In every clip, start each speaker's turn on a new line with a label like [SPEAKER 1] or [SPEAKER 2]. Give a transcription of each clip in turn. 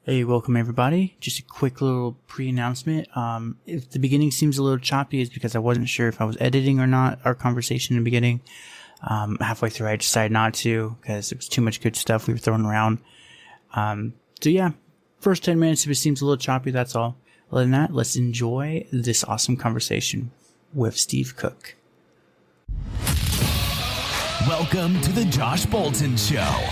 [SPEAKER 1] Hey, welcome everybody. Just a quick little pre-announcement. If the beginning seems a little choppy, it's because I wasn't sure if I was editing or not our conversation in the beginning. Halfway through, I decided not to because it was too much good stuff we were throwing around. So yeah, first 10 minutes, if it seems a little choppy, that's all. Other than that, let's enjoy this awesome conversation with Steve Cook.
[SPEAKER 2] Welcome to the Josh Bolton Show,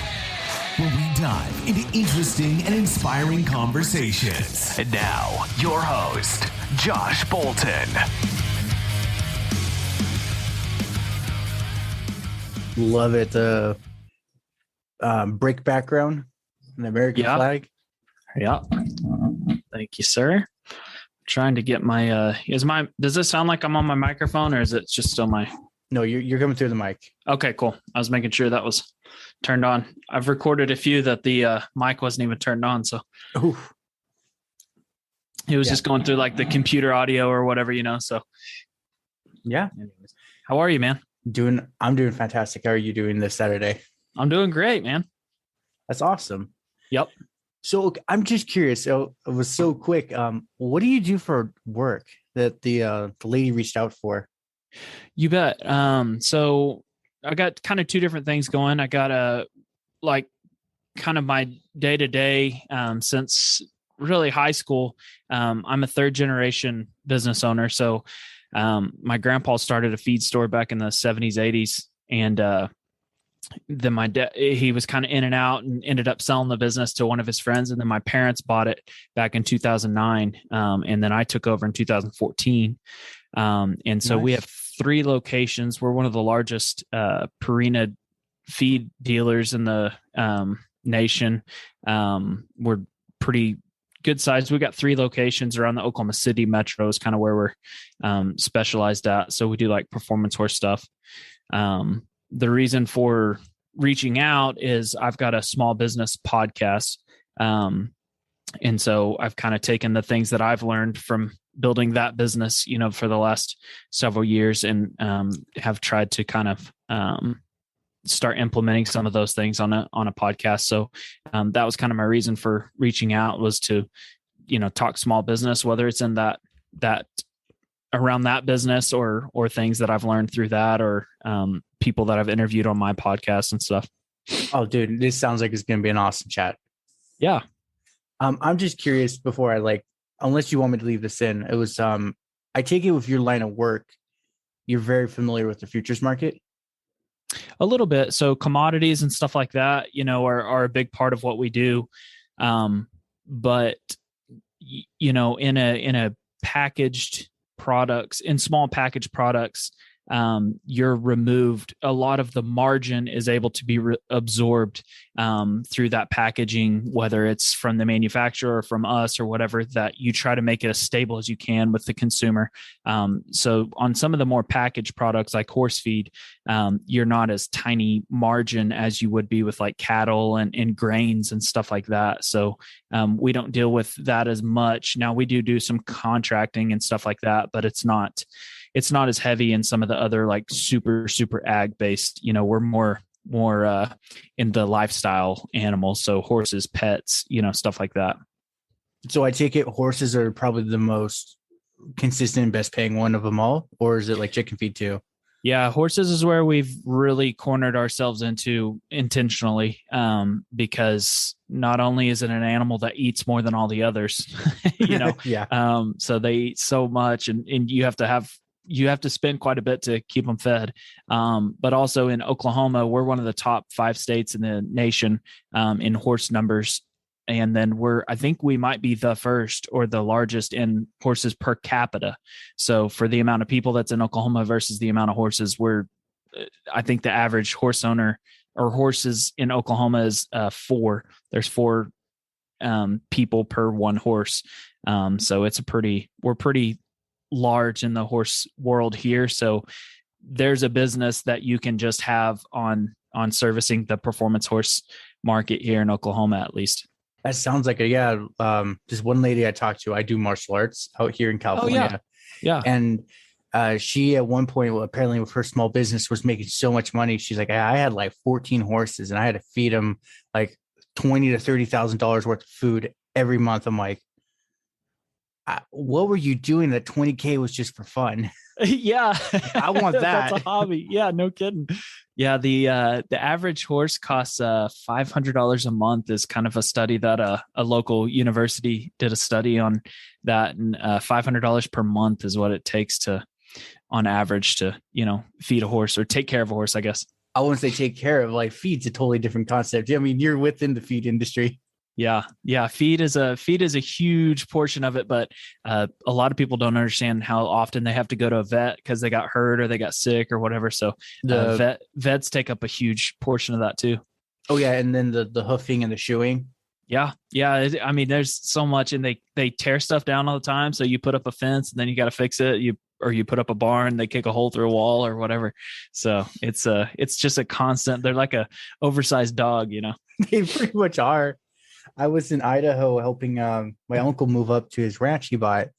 [SPEAKER 2] where we dive into interesting and inspiring conversations. And now, your host, Josh Bolton.
[SPEAKER 1] Love it. The brick background, the American flag.
[SPEAKER 3] Yeah. Thank you, sir. Trying to get my does this sound like I'm on my microphone, or is it just still my?
[SPEAKER 1] No, you're coming through the mic.
[SPEAKER 3] Okay, cool. I was making sure that was turned on. I've recorded a few that the mic wasn't even turned on, so
[SPEAKER 1] Oof.
[SPEAKER 3] It was just going through like the computer audio or whatever, so
[SPEAKER 1] Yeah.
[SPEAKER 3] how are you, man?
[SPEAKER 1] I'm doing fantastic. How are you doing this Saturday?
[SPEAKER 3] I'm doing great, man.
[SPEAKER 1] That's awesome.
[SPEAKER 3] Yep.
[SPEAKER 1] So I'm just curious. So it was so quick. What do you do for work that the lady reached out for?
[SPEAKER 3] You bet. So I got kind of two different things going. I got kind of my day to day since really high school. I'm a third generation business owner. So my grandpa started a feed store back in the 70s, 80s. And then my dad, he was kind of in and out and ended up selling the business to one of his friends. And then my parents bought it back in 2009. And then I took over in 2014. And so we have 3 locations. We're one of the largest Purina feed dealers in the nation. We're pretty good size. We got 3 locations around the Oklahoma City metro is kind of where we're specialized at. So we do like performance horse stuff. The reason for reaching out is I've got a small business podcast. And so I've kind of taken the things that I've learned from building that business, for the last several years, and have tried to kind of start implementing some of those things on a podcast. So that was kind of my reason for reaching out, was to, talk small business, whether it's in that around that business or things that I've learned through that, or people that I've interviewed on my podcast and stuff.
[SPEAKER 1] Oh, dude, this sounds like it's going to be an awesome chat.
[SPEAKER 3] Yeah.
[SPEAKER 1] I'm just curious before unless you want me to leave this in, it was, I take it with your line of work, you're very familiar with the futures market.
[SPEAKER 3] A little bit. So commodities and stuff like that, are a big part of what we do. But in a packaged products, in small packaged products, you're removed. A lot of the margin is able to be absorbed through that packaging, whether it's from the manufacturer or from us or whatever, that you try to make it as stable as you can with the consumer. So on some of the more packaged products like horse feed, you're not as tiny margin as you would be with like cattle and grains and stuff like that. So we don't deal with that as much. Now we do some contracting and stuff like that, but it's not as heavy in some of the other like super ag based. We're more in the lifestyle animals, so horses, pets, stuff like that.
[SPEAKER 1] So I take it horses are probably the most consistent and best paying one of them all, or is it like chicken feed too?
[SPEAKER 3] Yeah, horses is where we've really cornered ourselves into intentionally, because not only is it an animal that eats more than all the others,
[SPEAKER 1] Yeah.
[SPEAKER 3] So they eat so much, and you have to spend quite a bit to keep them fed. But also in Oklahoma, we're one of the top 5 states in the nation in horse numbers. And then I think we might be the first or the largest in horses per capita. So for the amount of people that's in Oklahoma versus the amount of horses, I think the average horse owner or horses in Oklahoma is 4. There's 4 people per 1 horse. So we're pretty large in the horse world here. So there's a business that you can just have on servicing the performance horse market here in Oklahoma, at least.
[SPEAKER 1] That sounds like this one lady I talked to, I do martial arts out here in California.
[SPEAKER 3] Oh, yeah.
[SPEAKER 1] And she at one point, apparently with her small business, was making so much money. She's like, I had like 14 horses and I had to feed them like $20,000 to $30,000 worth of food every month. I'm like, what were you doing? That 20K was just for fun.
[SPEAKER 3] Yeah,
[SPEAKER 1] I want that.
[SPEAKER 3] That's a hobby. Yeah, no kidding. Yeah, the average horse costs $500 a month is kind of a study that a local university did a study on that, and $500 per month is what it takes to, on average, to feed a horse or take care of a horse, I guess.
[SPEAKER 1] I wouldn't say take care of, like, feed's a totally different concept. I mean, you're within the feed industry.
[SPEAKER 3] Yeah. Feed is a huge portion of it, but a lot of people don't understand how often they have to go to a vet because they got hurt or they got sick or whatever. So vets take up a huge portion of that too.
[SPEAKER 1] Oh yeah, and then the hoofing and the shoeing.
[SPEAKER 3] Yeah. I mean, there's so much, and they tear stuff down all the time. So you put up a fence and then you got to fix it. You put up a barn, they kick a hole through a wall or whatever. So it's just a constant. They're like a oversized dog,
[SPEAKER 1] They pretty much are. I was in Idaho helping my uncle move up to his ranch he bought.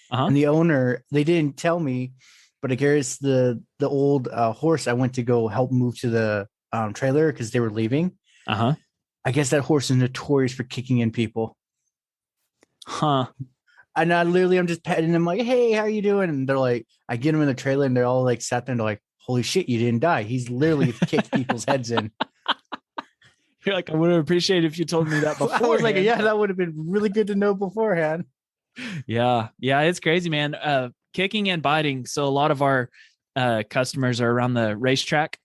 [SPEAKER 1] And the owner, they didn't tell me, but I guess the old horse I went to go help move to the trailer because they were leaving. I guess that horse is notorious for kicking in people.
[SPEAKER 3] Huh.
[SPEAKER 1] And I'm just petting them like, hey, how are you doing? And they're like, I get them in the trailer and they're all like sat there and they're like, holy shit, you didn't die. He's literally kicked people's heads in.
[SPEAKER 3] You're like, I would have appreciated if you told me that before.
[SPEAKER 1] I was like, yeah, that would have been really good to know beforehand.
[SPEAKER 3] Yeah, it's crazy, man. Kicking and biting. So a lot of our customers are around the racetrack,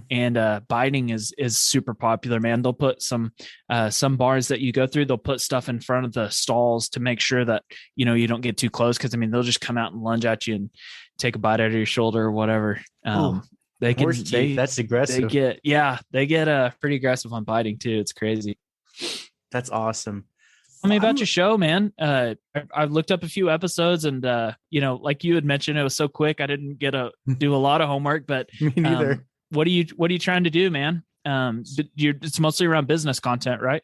[SPEAKER 3] and biting is super popular, man. They'll put some bars that you go through. They'll put stuff in front of the stalls to make sure that you don't get too close, because I mean they'll just come out and lunge at you and take a bite out of your shoulder or whatever. They can.
[SPEAKER 1] That's aggressive.
[SPEAKER 3] They get pretty aggressive on biting too. It's crazy.
[SPEAKER 1] That's awesome.
[SPEAKER 3] Tell me about your show, man. I've looked up a few episodes, and like you had mentioned, it was so quick. I didn't get to do a lot of homework, but
[SPEAKER 1] me neither.
[SPEAKER 3] What are you trying to do, man? It's mostly around business content, right?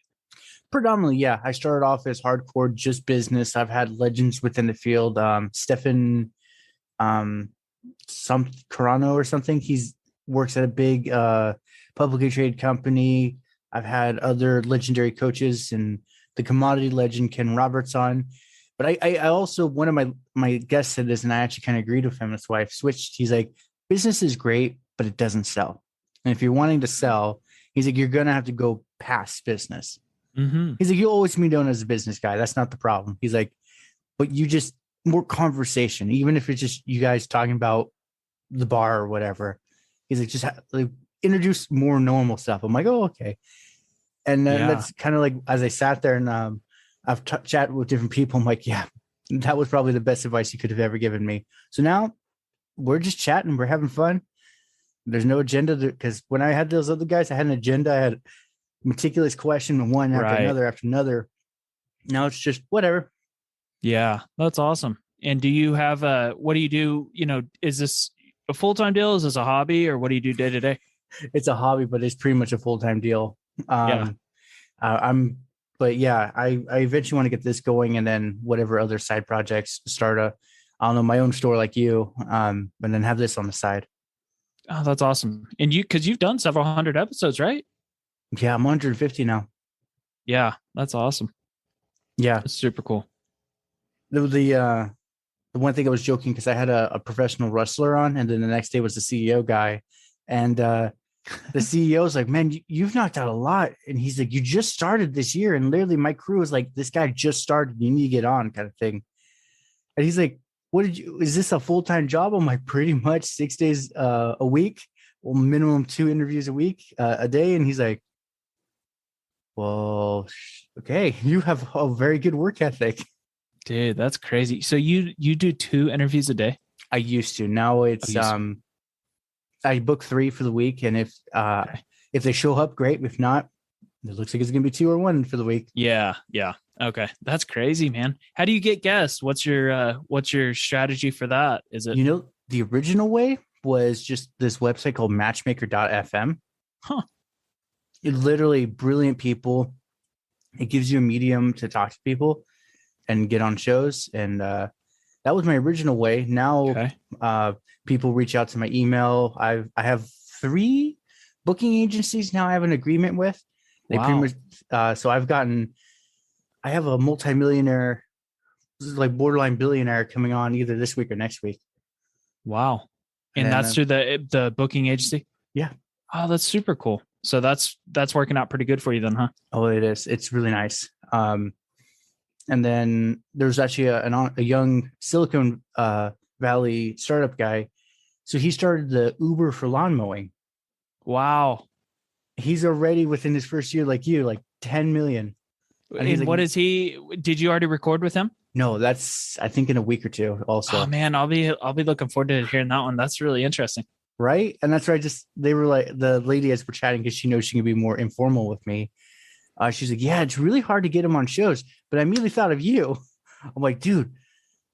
[SPEAKER 1] Predominantly, yeah. I started off as hardcore just business. I've had legends within the field. Stefan, some Carano or something. He's works at a big publicly traded company. I've had other legendary coaches and the commodity legend Ken Roberts on. But I also, one of my guests said this, and I actually kind of agreed with him. That's why I've switched. He's like, business is great, but it doesn't sell. And if you're wanting to sell, he's like, you're gonna have to go past business. He's like, you'll always be known as a business guy. That's not the problem. He's like, but you just more conversation, even if it's just you guys talking about the bar or whatever. He's like, just introduce more normal stuff. I'm like, oh, okay. And then that's kind of like, as I sat there and I've chatted with different people, I'm like, yeah, that was probably the best advice you could have ever given me. So now we're just chatting. We're having fun. There's no agenda, because when I had those other guys, I had an agenda. I had a meticulous question, one after another. Now it's just whatever.
[SPEAKER 3] Yeah, that's awesome. And do you have what do you do? Is this a full-time deal? Is this a hobby, or what do you do day to day?
[SPEAKER 1] It's a hobby, but it's pretty much a full-time deal. I eventually want to get this going, and then whatever other side projects start my own store like you, and then have this on the side.
[SPEAKER 3] Oh, that's awesome. And because you've done several hundred episodes, right?
[SPEAKER 1] Yeah, I'm 150 now.
[SPEAKER 3] Yeah, that's awesome.
[SPEAKER 1] Yeah,
[SPEAKER 3] that's super cool.
[SPEAKER 1] The one thing I was joking, because I had a professional wrestler on, and then the next day was the CEO guy, and the CEO is like, man, you've knocked out a lot. And he's like, you just started this year. And literally my crew is like, this guy just started, you need to get on, kind of thing. And he's like, is this a full-time job? I'm like, pretty much 6 days a week, or minimum 2 interviews a day. And he's like, well, okay, you have a very good work ethic.
[SPEAKER 3] Dude, that's crazy. So you do 2 interviews a day?
[SPEAKER 1] I used to. Now it's I book 3 for the week, and if they show up, great. If not, it looks like it's gonna be 2 or 1 for the week.
[SPEAKER 3] Yeah. Okay, that's crazy, man. How do you get guests? What's your strategy for that? Is it
[SPEAKER 1] the original way was just this website called Matchmaker.fm.
[SPEAKER 3] Huh.
[SPEAKER 1] It literally brilliant people. It gives you a medium to talk to people and get on shows, and that was my original way. Now, people reach out to my email. I have 3 booking agencies now I have an agreement with. They pretty much, so I've gotten I have a multimillionaire, like borderline billionaire, coming on either this week or next week.
[SPEAKER 3] Wow. And
[SPEAKER 1] And
[SPEAKER 3] that's through the booking agency?
[SPEAKER 1] Yeah.
[SPEAKER 3] Oh, that's super cool. So that's working out pretty good for you then, huh?
[SPEAKER 1] Oh, it is. It's really nice. And then there's actually a young Silicon Valley startup guy. So he started the Uber for lawn mowing.
[SPEAKER 3] Wow.
[SPEAKER 1] He's already within his first year, like you, like 10 million.
[SPEAKER 3] And
[SPEAKER 1] like,
[SPEAKER 3] what is he? Did you already record with him?
[SPEAKER 1] No, that's I think in a week or two. Also,
[SPEAKER 3] Oh man, I'll be looking forward to hearing that one. That's really interesting.
[SPEAKER 1] right? And that's right. They were like the lady as we're chatting because she knows she can be more informal with me. She's like, yeah, it's really hard to get him on shows, but I immediately thought of you. I'm like, dude,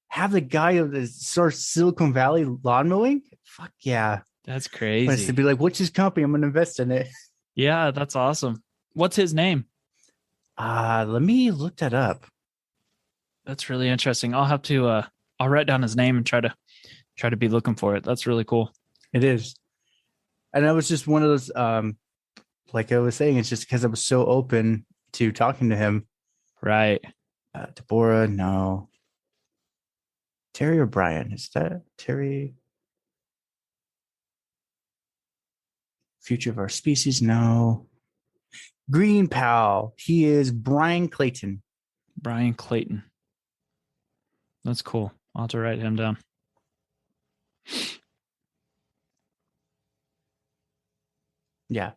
[SPEAKER 1] have the guy of the sort of Silicon Valley lawn mowing? Fuck yeah.
[SPEAKER 3] That's
[SPEAKER 1] But
[SPEAKER 3] crazy.
[SPEAKER 1] to be like, what's his company? I'm going to invest in it.
[SPEAKER 3] Yeah, that's awesome. What's his name?
[SPEAKER 1] Let me look that up.
[SPEAKER 3] That's really interesting. I'll have to I'll write down his name and try to be looking for it. That's really cool.
[SPEAKER 1] It is. And that was just one of those, like I was saying, it's just because I was so open to talking to him.
[SPEAKER 3] Right.
[SPEAKER 1] Deborah, no. Terry or Brian? Is that Terry? Future of Our Species? No. Green Pal. He is Brian Clayton.
[SPEAKER 3] Brian Clayton. That's cool. I'll have to write him down.
[SPEAKER 1] Yeah.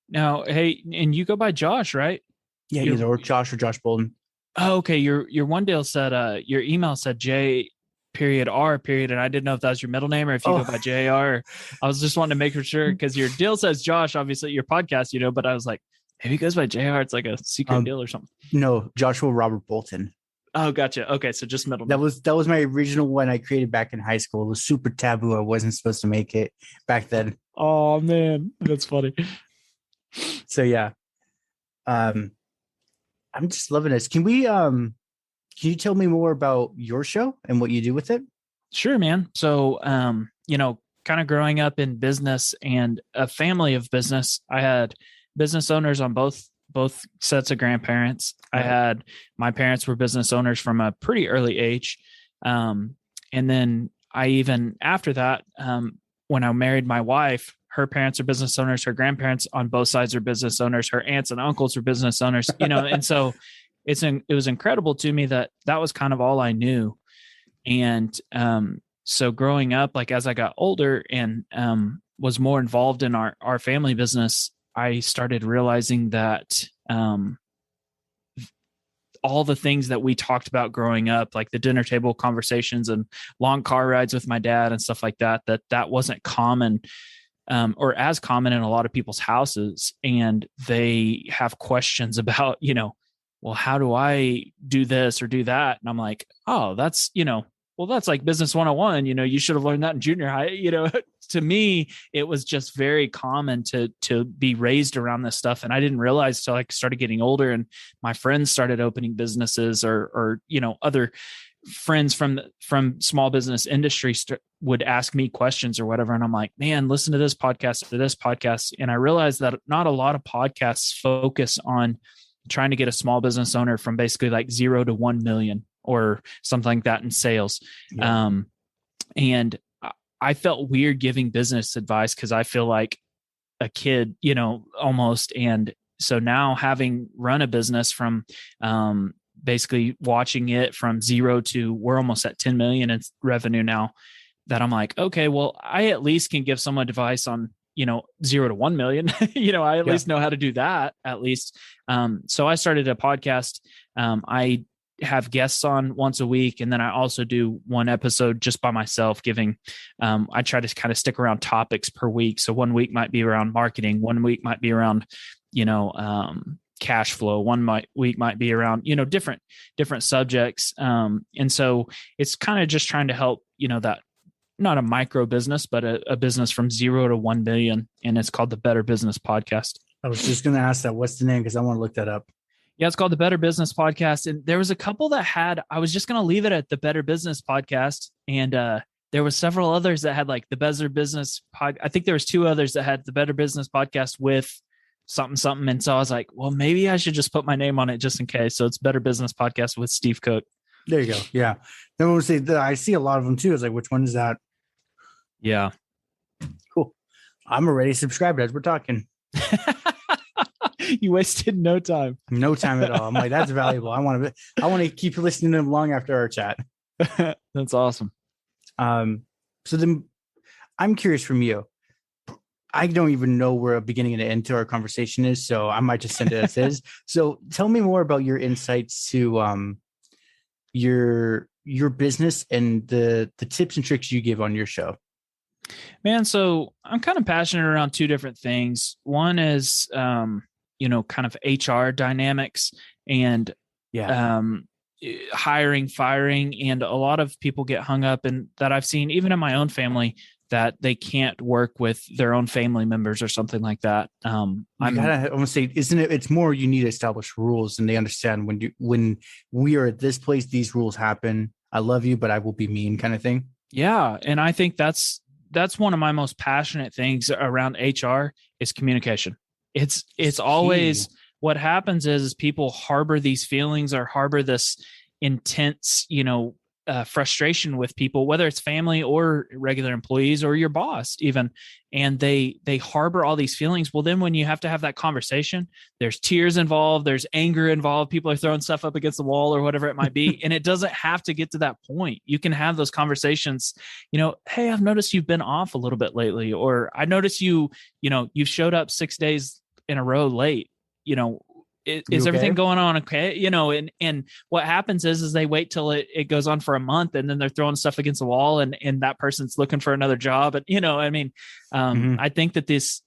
[SPEAKER 3] Now, hey, and you go by Josh, right?
[SPEAKER 1] Yeah, either or Josh or Josh Bolden.
[SPEAKER 3] Oh, okay. Your one deal said your email said J period R period, and I didn't know if that was your middle name or if you go by JR. I was just wanting to make sure because your deal says Josh, obviously your podcast, but I was like, maybe he goes by JR. It's like a secret deal or something.
[SPEAKER 1] No, Joshua Robert Bolton.
[SPEAKER 3] Oh, gotcha. Okay, so just middle
[SPEAKER 1] name.
[SPEAKER 3] name.
[SPEAKER 1] That was my original one I created back in high school. It was super taboo. I wasn't supposed to make it back then.
[SPEAKER 3] Oh man, that's funny.
[SPEAKER 1] So yeah. I'm just loving this. Can you tell me more about your show and what you do with it?
[SPEAKER 3] Sure, man. So, kind of growing up in business and a family of business, I had business owners on both sets of grandparents. Right. I had my parents were business owners from a pretty early age. And then I even after that, when I married my wife, her parents are business owners, her grandparents on both sides are business owners, her aunts and uncles are business owners, and so it was incredible to me that was kind of all I knew. And so growing up, like as I got older and was more involved in our family business, I started realizing that all the things that we talked about growing up, like the dinner table conversations and long car rides with my dad and stuff like that wasn't common or as common in a lot of people's houses. And they have questions about, well, how do I do this or do that? And I'm like, oh, that's, well, that's like business 101. You should have learned that in junior high. To me, it was just very common to be raised around this stuff. And I didn't realize till I started getting older and my friends started opening businesses or other friends from small business industry would ask me questions or whatever. And I'm like, man, listen to this podcast or this podcast. And I realized that not a lot of podcasts focus on trying to get a small business owner from basically like 0 to 1 million or something like that in sales. Yeah. And I felt weird giving business advice because I feel like a kid, almost. And so now having run a business from basically watching it from 0 to we're almost at 10 million in revenue now, that I'm like, okay, well, I at least can give someone advice on 0 to 1 million. I at least know how to do that at least. So I started a podcast. I have guests on once a week. And then I also do one episode just by myself giving, I try to kind of stick around topics per week. So 1 week might be around marketing. 1 week might be around, cash flow. Week might be around, different subjects. And so it's kind of just trying to help, that not a micro business, but a business from 0 to 1 billion. And it's called the Better Business Podcast.
[SPEAKER 1] I was just going to ask that. What's the name? Because I want to look that up.
[SPEAKER 3] Yeah, it's called the Better Business Podcast. And there was a couple that I was just going to leave it at the Better Business Podcast. And there was several others that had like the Better Business Pod. I think there was 2 others that had the Better Business Podcast with something, something. And so I was like, well, maybe I should just put my name on it just in case. So it's Better Business Podcast with Steve Cook.
[SPEAKER 1] There you go. Yeah. Then we'll say that I see a lot of them too. It's like, which one is that?
[SPEAKER 3] Yeah.
[SPEAKER 1] Cool. I'm already subscribed as we're talking.
[SPEAKER 3] You wasted no time.
[SPEAKER 1] No time at all. I'm like, that's valuable. I want to keep listening to them long after our chat.
[SPEAKER 3] That's awesome.
[SPEAKER 1] So then I'm curious from you. I don't even know where a beginning and an end to our conversation is, so I might just send it as is. So tell me more about your insights to your business and the tips and tricks you give on your show.
[SPEAKER 3] Man, so I'm kind of passionate around two different things. One is kind of HR dynamics and hiring, firing, and a lot of people get hung up in that. I've seen even in my own family that they can't work with their own family members or something like that. I
[SPEAKER 1] want to say, isn't it? It's more you need to establish rules, and they understand when we are at this place, these rules happen. I love you, but I will be mean, kind of thing.
[SPEAKER 3] Yeah, and I think that's one of my most passionate things around HR is communication. It's always what happens is people harbor these feelings or harbor this intense, frustration with people, whether it's family or regular employees or your boss even, and they harbor all these feelings. Well, then when you have to have that conversation, there's tears involved, there's anger involved, people are throwing stuff up against the wall or whatever it might be. And it doesn't have to get to that point. You can have those conversations, hey, I've noticed you've been off a little bit lately, or I noticed you've showed up 6 days in a row late. Is everything going on okay? And what happens is they wait till it goes on for a month, and then they're throwing stuff against the wall, and that person's looking for another job. And I think that this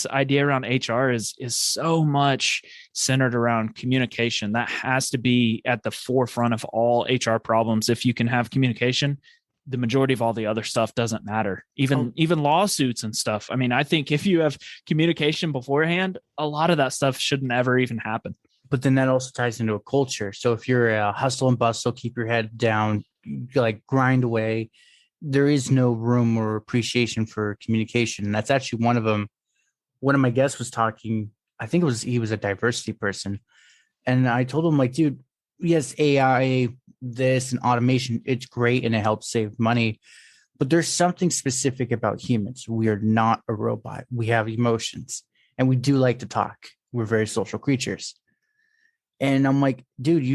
[SPEAKER 3] idea around HR is so much centered around communication. That has to be at the forefront of all HR problems. If you can have communication, the majority of all the other stuff doesn't matter, even lawsuits and stuff. I mean, I think if you have communication beforehand, a lot of that stuff shouldn't ever even happen.
[SPEAKER 1] But then that also ties into a culture. So if you're a hustle and bustle, keep your head down, like grind away, there is no room or appreciation for communication. And that's actually one of them. One of my guests was talking, I think he was a diversity person. And I told him, like, dude, yes, AI, this and automation, it's great and it helps save money, but there's something specific about humans. We are not a robot. We have emotions and we do like to talk. We're very social creatures. And I'm like, dude,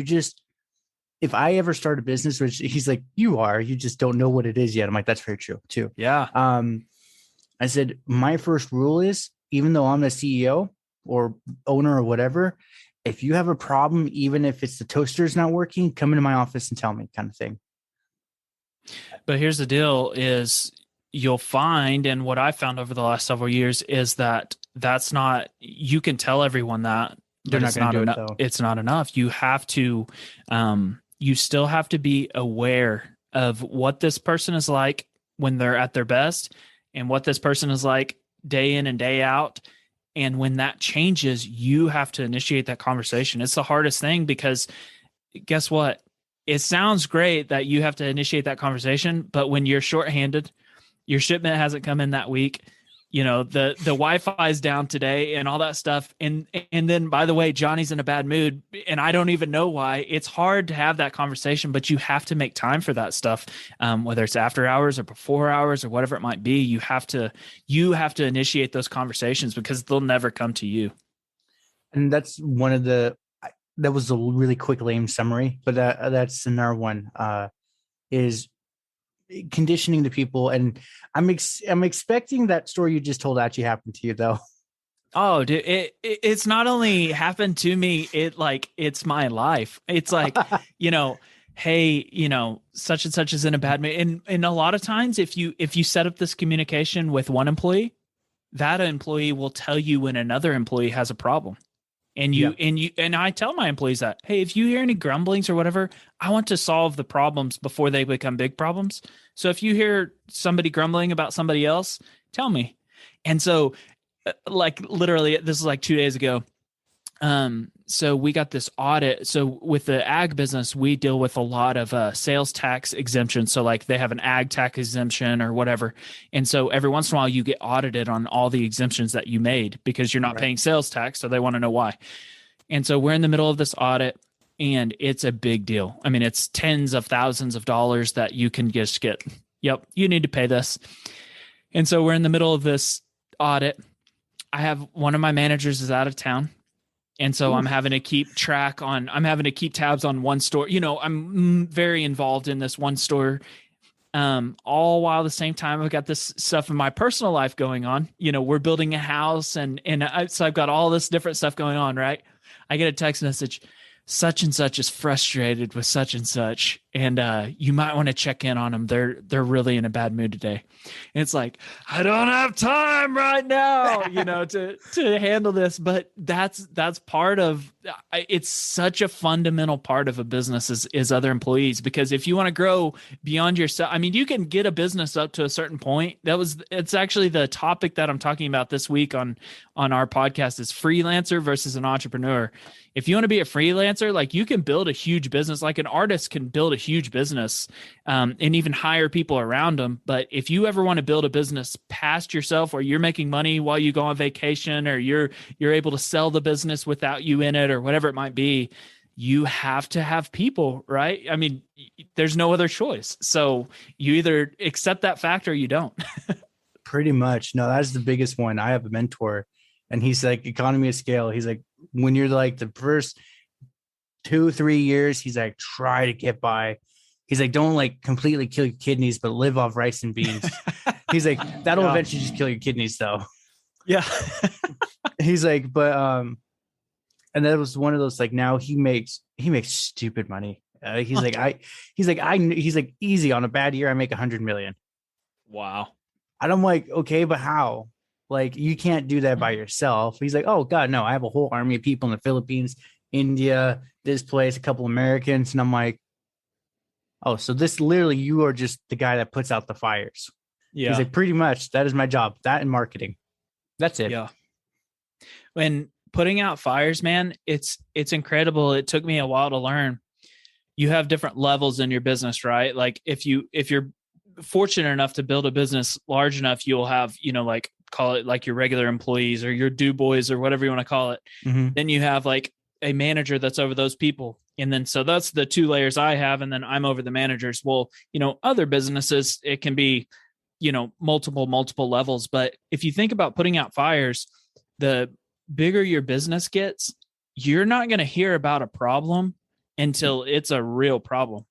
[SPEAKER 1] if I ever start a business, which he's like, you just don't know what it is yet. I'm like, that's very true too.
[SPEAKER 3] Yeah.
[SPEAKER 1] I said, my first rule is, even though I'm the CEO or owner or whatever, if you have a problem, even if it's the toaster's not working, come into my office and tell me, kind of thing.
[SPEAKER 3] But here's the deal is you'll find, and what I found over the last several years is that's not, you can tell everyone that,
[SPEAKER 1] they're not going to do it though.
[SPEAKER 3] It's not enough. You have to, you still have to be aware of what this person is like when they're at their best and what this person is like day in and day out. And when that changes, you have to initiate that conversation. It's the hardest thing because guess what? It sounds great that you have to initiate that conversation, but when you're shorthanded, your shipment hasn't come in that week, the Wi-Fi is down today and all that stuff. And then, by the way, Johnny's in a bad mood and I don't even know why. It's hard to have that conversation, but you have to make time for that stuff. Whether it's after hours or before hours or whatever it might be, you have to initiate those conversations because they'll never come to you. And
[SPEAKER 1] that's that was a really quick, lame summary, but that's another one, is conditioning the people. And I'm expecting that story you just told actually happened to you though.
[SPEAKER 3] Oh, dude, it's not only happened to me, it's my life. It's like, hey, such and such is in a bad mood. And a lot of times if you set up this communication with one employee, that employee will tell you when another employee has a problem. And I tell my employees that, hey, if you hear any grumblings or whatever, I want to solve the problems before they become big problems. So if you hear somebody grumbling about somebody else, tell me. And so like literally this is like 2 days ago. so we got this audit. So with the ag business, we deal with a lot of sales tax exemptions. So like they have an ag tax exemption or whatever. And so every once in a while you get audited on all the exemptions that you made because you're not paying sales tax. So they want to know why. And so we're in the middle of this audit and it's a big deal. I mean, it's tens of thousands of dollars that you can just get. Yep, you need to pay this. And so we're in the middle of this audit. I have one of my managers is out of town. And so I'm having to keep tabs on one store. You know, I'm very involved in this one store. All while at the same time, I've got this stuff in my personal life going on. You know, we're building a house so I've got all this different stuff going on, right? I get a text message, such and such is frustrated with such and such. And you might want to check in on them. They're really in a bad mood today. And it's like, I don't have time right now, you know, to handle this. But that's part of it's such a fundamental part of a business is other employees, because if you want to grow beyond yourself, I mean, you can get a business up to a certain point. It's actually the topic that I'm talking about this week on our podcast is freelancer versus an entrepreneur. If you want to be a freelancer, like you can build a huge business, like an artist can build a huge business and even hire people around them. But if you ever want to build a business past yourself, where you're making money while you go on vacation, or you're able to sell the business without you in it, or whatever it might be, you have to have people, right? I mean, there's no other choice. So you either accept that fact or you don't.
[SPEAKER 1] Pretty much. No, that's the biggest one. I have a mentor and he's like, economy of scale. He's like, when you're like the first 2-3 years, he's like, try to get by. He's like, don't like completely kill your kidneys, but live off rice and beans. He's like, that'll eventually just kill your kidneys though.
[SPEAKER 3] Yeah.
[SPEAKER 1] He's like, but, and that was one of those, like, now he makes stupid money. He's like, easy on a bad year, I make 100 million.
[SPEAKER 3] Wow.
[SPEAKER 1] And I'm like, okay, but how? Like, you can't do that by yourself. He's like, oh God, no, I have a whole army of people in the Philippines, India, this place, a couple Americans. And I'm like, oh, so this literally, you are just the guy that puts out the fires. Yeah. He's like, pretty much, that is my job. That and marketing. That's it.
[SPEAKER 3] Yeah. When putting out fires, man, it's incredible. It took me a while to learn. You have different levels in your business, right? Like if you're fortunate enough to build a business large enough, you'll have, you know, like call it like your regular employees or your do boys or whatever you want to call it. Mm-hmm. Then you have like a manager that's over those people. And then, so that's the 2 layers I have. And then I'm over the managers. Well, you know, other businesses, it can be, you know, multiple levels. But if you think about putting out fires, the bigger your business gets, you're not going to hear about a problem until it's a real problem.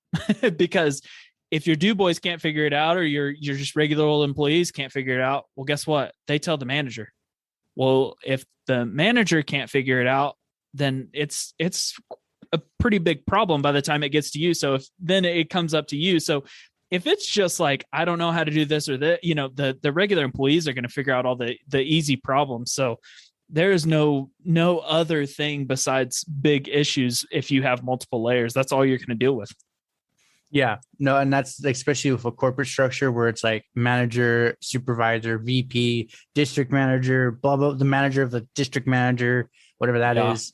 [SPEAKER 3] Because if your do boys can't figure it out, or your just regular old employees can't figure it out, well, guess what? They tell the manager. Well, if the manager can't figure it out, then it's a pretty big problem by the time it gets to you. So then it comes up to you. So if it's just like, I don't know how to do this or that, you know, the regular employees are going to figure out all the easy problems. So there is no other thing besides big issues. If you have multiple layers, that's all you're going to deal with.
[SPEAKER 1] Yeah, no. And that's especially with a corporate structure where it's like manager, supervisor, VP, district manager, blah, blah, the manager of the district manager, whatever that is.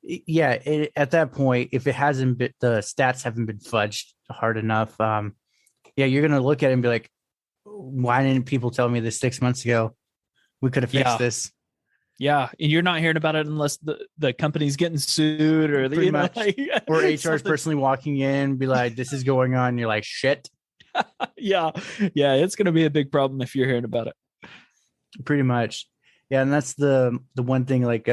[SPEAKER 1] Yeah. At that point, if it hasn't been, the stats haven't been fudged hard enough. You're going to look at it and be like, why didn't people tell me this 6 months ago? We could have fixed this.
[SPEAKER 3] Yeah. And you're not hearing about it unless the company's getting sued or
[SPEAKER 1] pretty much. Or HR is personally walking in, be like, this is going on. And you're like, shit.
[SPEAKER 3] Yeah. It's going to be a big problem if you're hearing about it.
[SPEAKER 1] Pretty much. Yeah. And that's the one thing, like,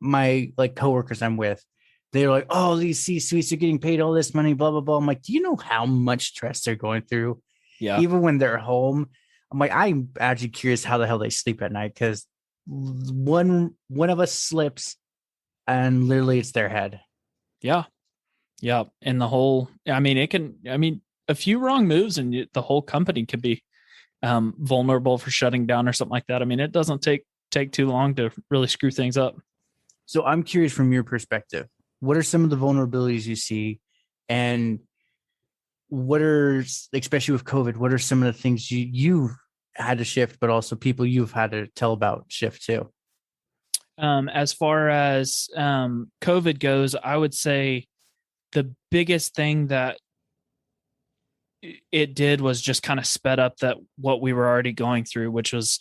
[SPEAKER 1] my like coworkers I'm with, they're like, oh, these C-suites are getting paid all this money, blah, blah, blah. I'm like, do you know how much stress they're going through? Yeah. Even when they're home. I'm like, I'm actually curious how the hell they sleep at night, because one of us slips and literally it's their head.
[SPEAKER 3] Yeah. And a few wrong moves and the whole company could be vulnerable for shutting down or something like that. I mean, it doesn't take too long to really screw things up.
[SPEAKER 1] So I'm curious, from your perspective, what are some of the vulnerabilities you see, and what are, especially with COVID, what are some of the things you've had to shift, but also people you've had to tell about shift too?
[SPEAKER 3] As far as COVID goes, I would say the biggest thing that it did was just kind of sped up that what we were already going through, which was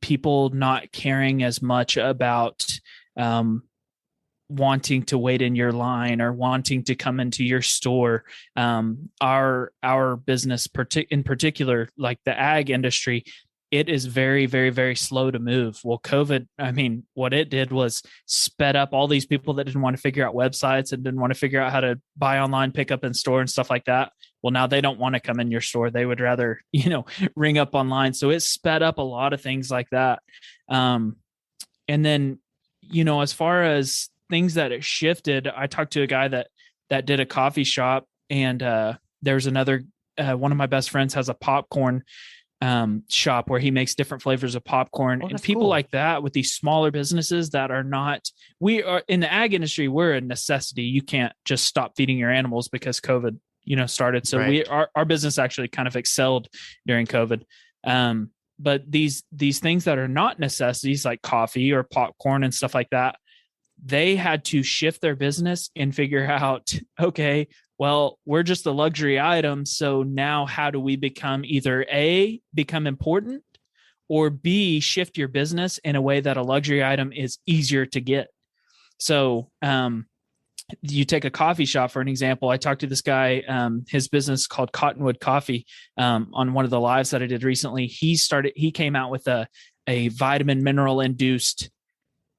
[SPEAKER 3] people not caring as much about wanting to wait in your line or wanting to come into your store. Our business in particular, like the ag industry, it is very, very, very slow to move. Well, COVID, I mean, what it did was sped up all these people that didn't want to figure out websites and didn't want to figure out how to buy online, pick up in store and stuff like that. Well, now they don't want to come in your store. They would rather, ring up online. So it sped up a lot of things like that. And then, as far as things that it shifted, I talked to a guy that did a coffee shop, and there's another, one of my best friends has a popcorn shop where he makes different flavors of popcorn. And people like that with these smaller businesses that are not, we are in the ag industry, we're a necessity. You can't just stop feeding your animals because COVID, started. So
[SPEAKER 1] right.
[SPEAKER 3] our business actually kind of excelled during COVID. But these things that are not necessities like coffee or popcorn and stuff like that, they had to shift their business and figure out, okay, well, we're just a luxury item. So now how do we become either A, become important, or B, shift your business in a way that a luxury item is easier to get? So you take a coffee shop, for an example. I talked to this guy, his business called Cottonwood Coffee, on one of the lives that I did recently. He came out with a vitamin mineral induced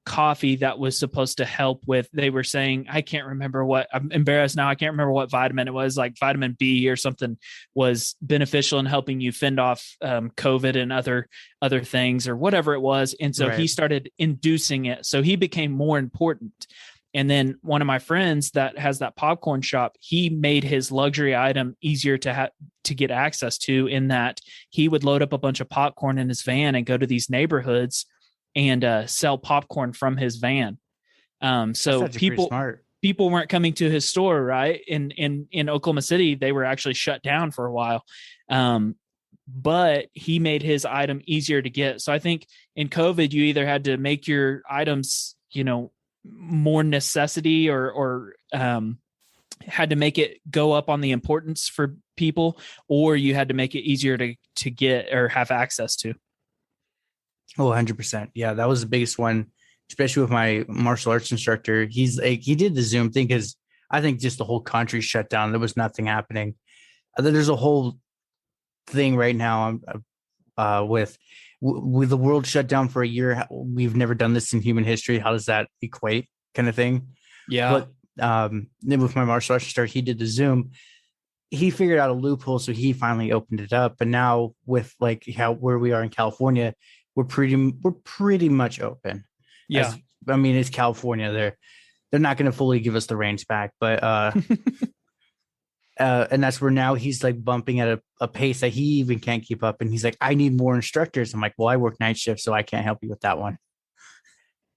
[SPEAKER 3] coffee that was supposed to help with, they were saying, I can't remember what, I'm embarrassed now, I can't remember what vitamin it was, like vitamin B or something, was beneficial in helping you fend off COVID and other things or whatever it was. And so he started inducing it. So he became more important. And then one of my friends that has that popcorn shop, he made his luxury item easier to get access to, in that he would load up a bunch of popcorn in his van and go to these neighborhoods and sell popcorn from his van. So people weren't coming to his store, right? In Oklahoma City, they were actually shut down for a while. But he made his item easier to get. So I think in COVID, you either had to make your items, more necessity or had to make it go up on the importance for people, or you had to make it easier to get or have access to.
[SPEAKER 1] Oh, 100%. Yeah, that was the biggest one, especially with my martial arts instructor. He did the Zoom thing because I think just the whole country shut down. There was nothing happening. There's a whole thing right now with the world shut down for a year. We've never done this in human history. How does that equate, kind of thing?
[SPEAKER 3] Yeah.
[SPEAKER 1] But then with my martial arts instructor, he did the Zoom. He figured out a loophole, so he finally opened it up. But now with like where we are in California, we're pretty much open.
[SPEAKER 3] Yeah.
[SPEAKER 1] It's California. They're not going to fully give us the reins back, but and that's where now he's like bumping at a pace that he even can't keep up. And he's like, I need more instructors. I'm like, well, I work night shift, so I can't help you with that one.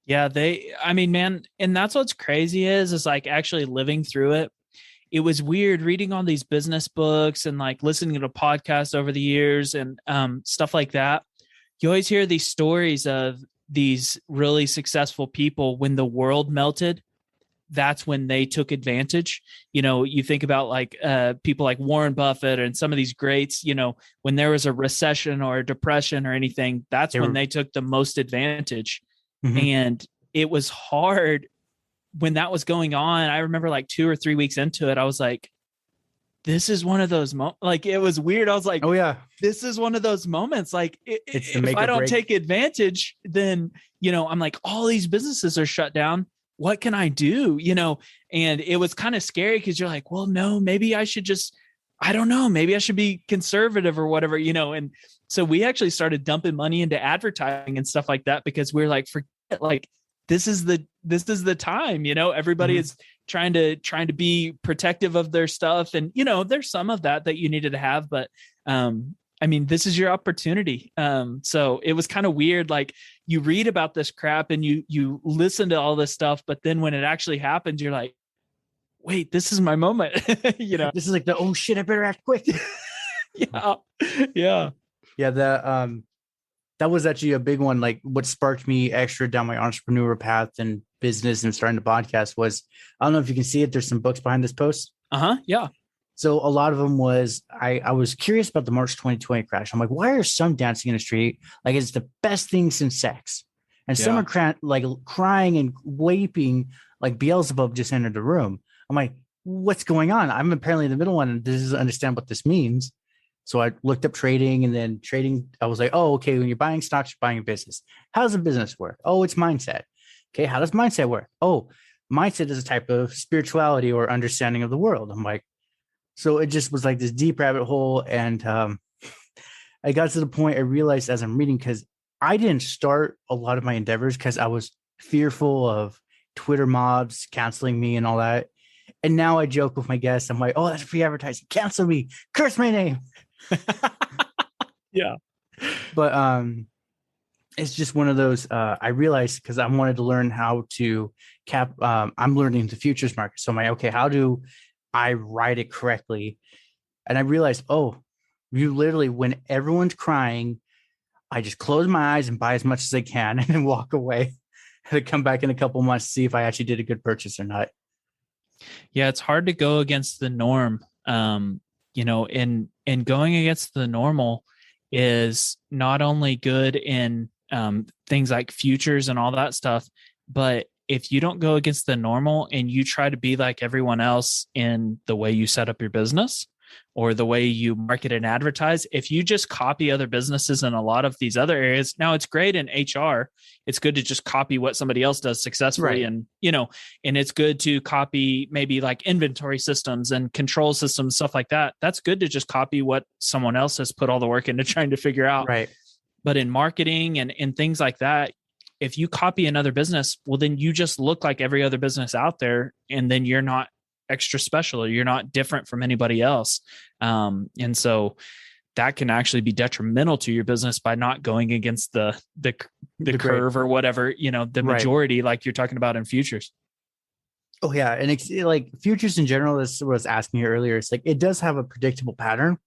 [SPEAKER 3] Yeah, man, and that's what's crazy is like actually living through it. It was weird reading all these business books and like listening to podcasts over the years and stuff like that. You always hear these stories of these really successful people when the world melted. That's when they took advantage. You think about like people like Warren Buffett and some of these greats, when there was a recession or a depression or anything, that's when they took the most advantage. Mm-hmm. And it was hard when that was going on. I remember like 2 or 3 weeks into it, I was like, this is one of those moments. Like, it was weird. I was like, oh yeah, this is one of those moments. Like if I don't take advantage, then, I'm like, all these businesses are shut down. What can I do? And it was kind of scary because you're like, well, no, maybe I should I don't know, maybe I should be conservative or whatever, and so we actually started dumping money into advertising and stuff like that because we're like, forget, like, this is the time, everybody mm-hmm. is trying to be protective of their stuff. And, there's some of that you needed to have, but, this is your opportunity. So it was kind of weird. Like, you read about this crap and you listen to all this stuff, but then when it actually happens, you're like, wait, this is my moment.
[SPEAKER 1] This is like oh shit, I better act quick.
[SPEAKER 3] Yeah.
[SPEAKER 1] Yeah. that was actually a big one. Like what sparked me extra down my entrepreneur path and business and starting the podcast was, I don't know if you can see it. There's some books behind this post.
[SPEAKER 3] Yeah.
[SPEAKER 1] So a lot of them was, I was curious about the March 2020 crash. I'm like, why are some dancing in the street like it's the best thing since sex? And some are like crying and weeping like Beelzebub just entered the room. I'm like, what's going on? I'm apparently the middle one and doesn't understand what this means. So I looked up trading, and then trading, I was like, oh, okay, when you're buying stocks, you're buying a business. How does a business work? Oh, it's mindset. Okay, how does mindset work? Oh, mindset is a type of spirituality or understanding of the world. I'm like, so it just was like this deep rabbit hole. And I got to the point I realized as I'm reading, because I didn't start a lot of my endeavors because I was fearful of Twitter mobs canceling me and all that. And now I joke with my guests. I'm like, oh, that's free advertising. Cancel me. Curse my name.
[SPEAKER 3] Yeah.
[SPEAKER 1] But it's just one of those, I realized because I wanted to learn how to I'm learning the futures market. So I'm like, okay, how do I write it correctly? And I realized, oh, you literally, when everyone's crying, I just close my eyes and buy as much as I can and then walk away and come back in a couple months to see if I actually did a good purchase or not.
[SPEAKER 3] Yeah, it's hard to go against the norm. And going against the normal is not only good in things like futures and all that stuff, but if you don't go against the normal and you try to be like everyone else in the way you set up your business or the way you market and advertise, if you just copy other businesses in a lot of these other areas, now it's great in HR. It's good to just copy what somebody else does successfully.
[SPEAKER 1] Right.
[SPEAKER 3] And it's good to copy maybe like inventory systems and control systems, stuff like that. That's good to just copy what someone else has put all the work into trying to figure out.
[SPEAKER 1] Right.
[SPEAKER 3] But in marketing and things like that, if you copy another business, well, then you just look like every other business out there. And then you're not extra special, or you're not different from anybody else. And so that can actually be detrimental to your business by not going against the curve or whatever, the majority, like you're talking about in futures.
[SPEAKER 1] Oh yeah. And it's like futures in general, this was asking you earlier. It's like, it does have a predictable pattern,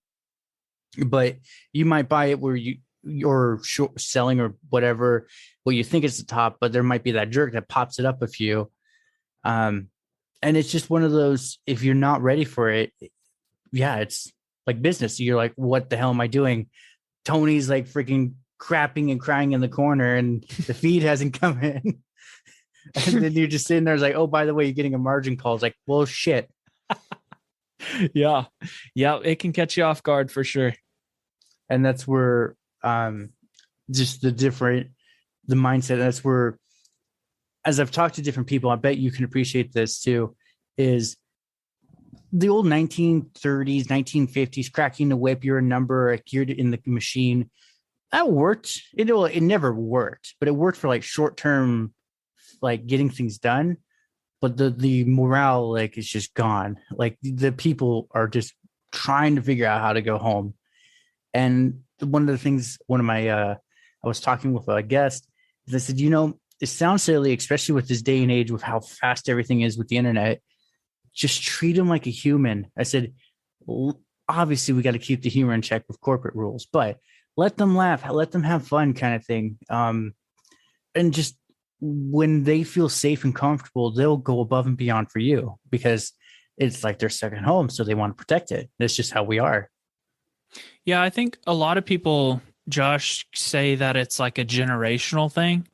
[SPEAKER 1] but you might buy it where you're short selling or whatever, well, you think it's the top, but there might be that jerk that pops it up a few. And it's just one of those, if you're not ready for it, yeah, it's like business. You're like, what the hell am I doing? Tony's like freaking crapping and crying in the corner and the feed hasn't come in. And then you're just sitting there, it's like, oh, by the way, you're getting a margin call. It's like, well, shit.
[SPEAKER 3] Yeah. It can catch you off guard for sure.
[SPEAKER 1] And that's where just the mindset, that's where, as I've talked to different people, I bet you can appreciate this too, is the old 1930s, 1950s, cracking the whip, you're a number, you're in the machine. That worked. It never worked, but it worked for like short-term, like getting things done. But the morale, like, is just gone. Like the people are just trying to figure out how to go home. And one of the things, I was talking with a guest, is I said, it sounds silly, especially with this day and age, with how fast everything is with the internet. Just treat them like a human. I said, well, obviously we got to keep the humor in check with corporate rules, but let them laugh, let them have fun, kind of thing. And just when they feel safe and comfortable, they'll go above and beyond for you, because it's like they're stuck at home, so they want to protect it. That's just how we are.
[SPEAKER 3] Yeah, I think a lot of people, Josh, say that it's like a generational thing.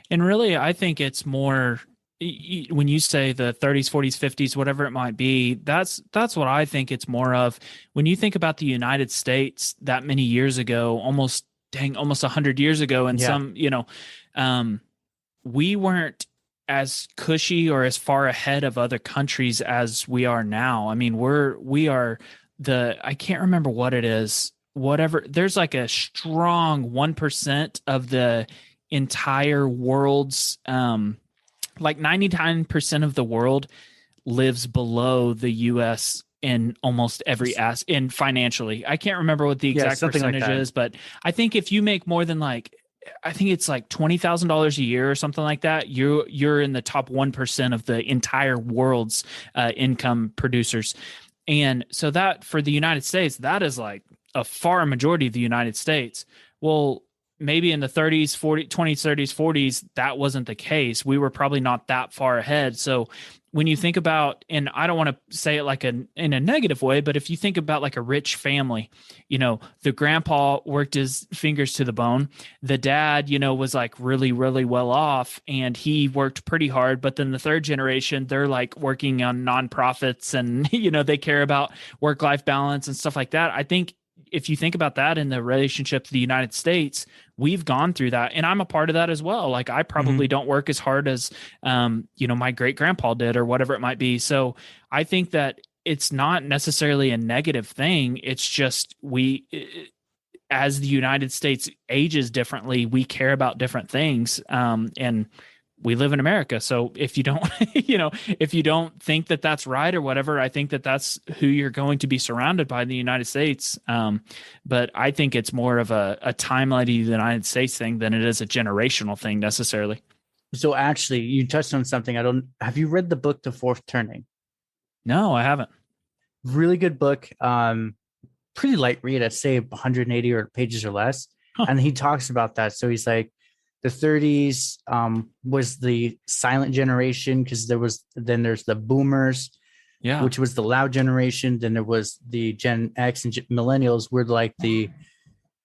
[SPEAKER 3] And really, I think it's more, when you say the 30s, 40s, 50s, whatever it might be, that's what I think it's more of. When you think about the United States that many years ago, almost 100 years ago, and we weren't as cushy or as far ahead of other countries as we are now. I mean, we are I can't remember what it is, whatever. There's like a strong 1% of the entire world's, like 99% of the world lives below the US in almost every in financially. I can't remember what the exact percentage is, but I think if you make more than I think it's like $20,000 a year or something like that, you're in the top 1% of the entire world's income producers. And so that for the United States, that is like a far majority of the United States. Well, maybe in the 30s, 20s, 30s, 40s, that wasn't the case. We were probably not that far ahead. So when you think about, and I don't want to say it like in a negative way, but if you think about like a rich family, the grandpa worked his fingers to the bone. The dad, was like really, really well off and he worked pretty hard. But then the third generation, they're like working on nonprofits and, they care about work-life balance and stuff like that. I think if you think about that in the relationship to the United States, we've gone through that. And I'm a part of that as well. Like I probably don't work as hard as, my great grandpa did or whatever it might be. So I think that it's not necessarily a negative thing. It's just as the United States ages differently, we care about different things. And we live in America. So if you don't, if you don't think that that's right or whatever, I think that that's who you're going to be surrounded by in the United States. But I think it's more of a timeline of the United States thing than it is a generational thing necessarily.
[SPEAKER 1] So actually, you touched on something. Have you read the book, The Fourth Turning?
[SPEAKER 3] No, I haven't.
[SPEAKER 1] Really good book. Pretty light read. I'd say 180 or pages or less. Huh. And he talks about that. So he's like, the 30s was the silent generation because there's the boomers, which was the loud generation. Then there was the Gen X and millennials were like we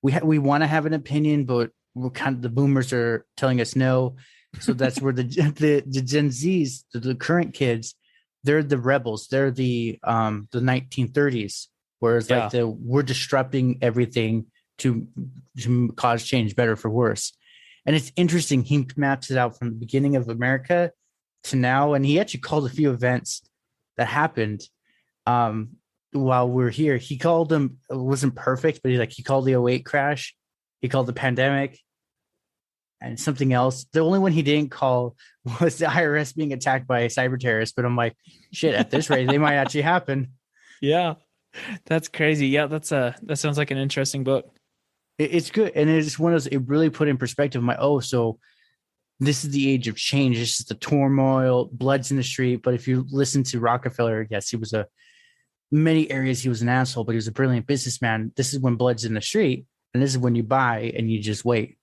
[SPEAKER 1] want to have an opinion, but we're kind of, the boomers are telling us no. So that's where the Gen Zs, the current kids, they're the rebels. They're the 1930s, whereas we're disrupting everything to cause change, better for worse. And it's interesting. He maps it out from the beginning of America to now. And he actually called a few events that happened while we're here. He called them, it wasn't perfect, but he called the 2008 crash. He called the pandemic and something else. The only one he didn't call was the IRS being attacked by a cyber terrorist. But I'm like, shit, at this rate, they might actually happen.
[SPEAKER 3] Yeah, that's crazy. Yeah, that sounds like an interesting book.
[SPEAKER 1] It's good. And it's one of those, it really put in perspective so this is the age of change. This is the turmoil, blood's in the street. But if you listen to Rockefeller, yes, he was many areas he was an asshole, but he was a brilliant businessman. This is when blood's in the street. And this is when you buy and you just wait.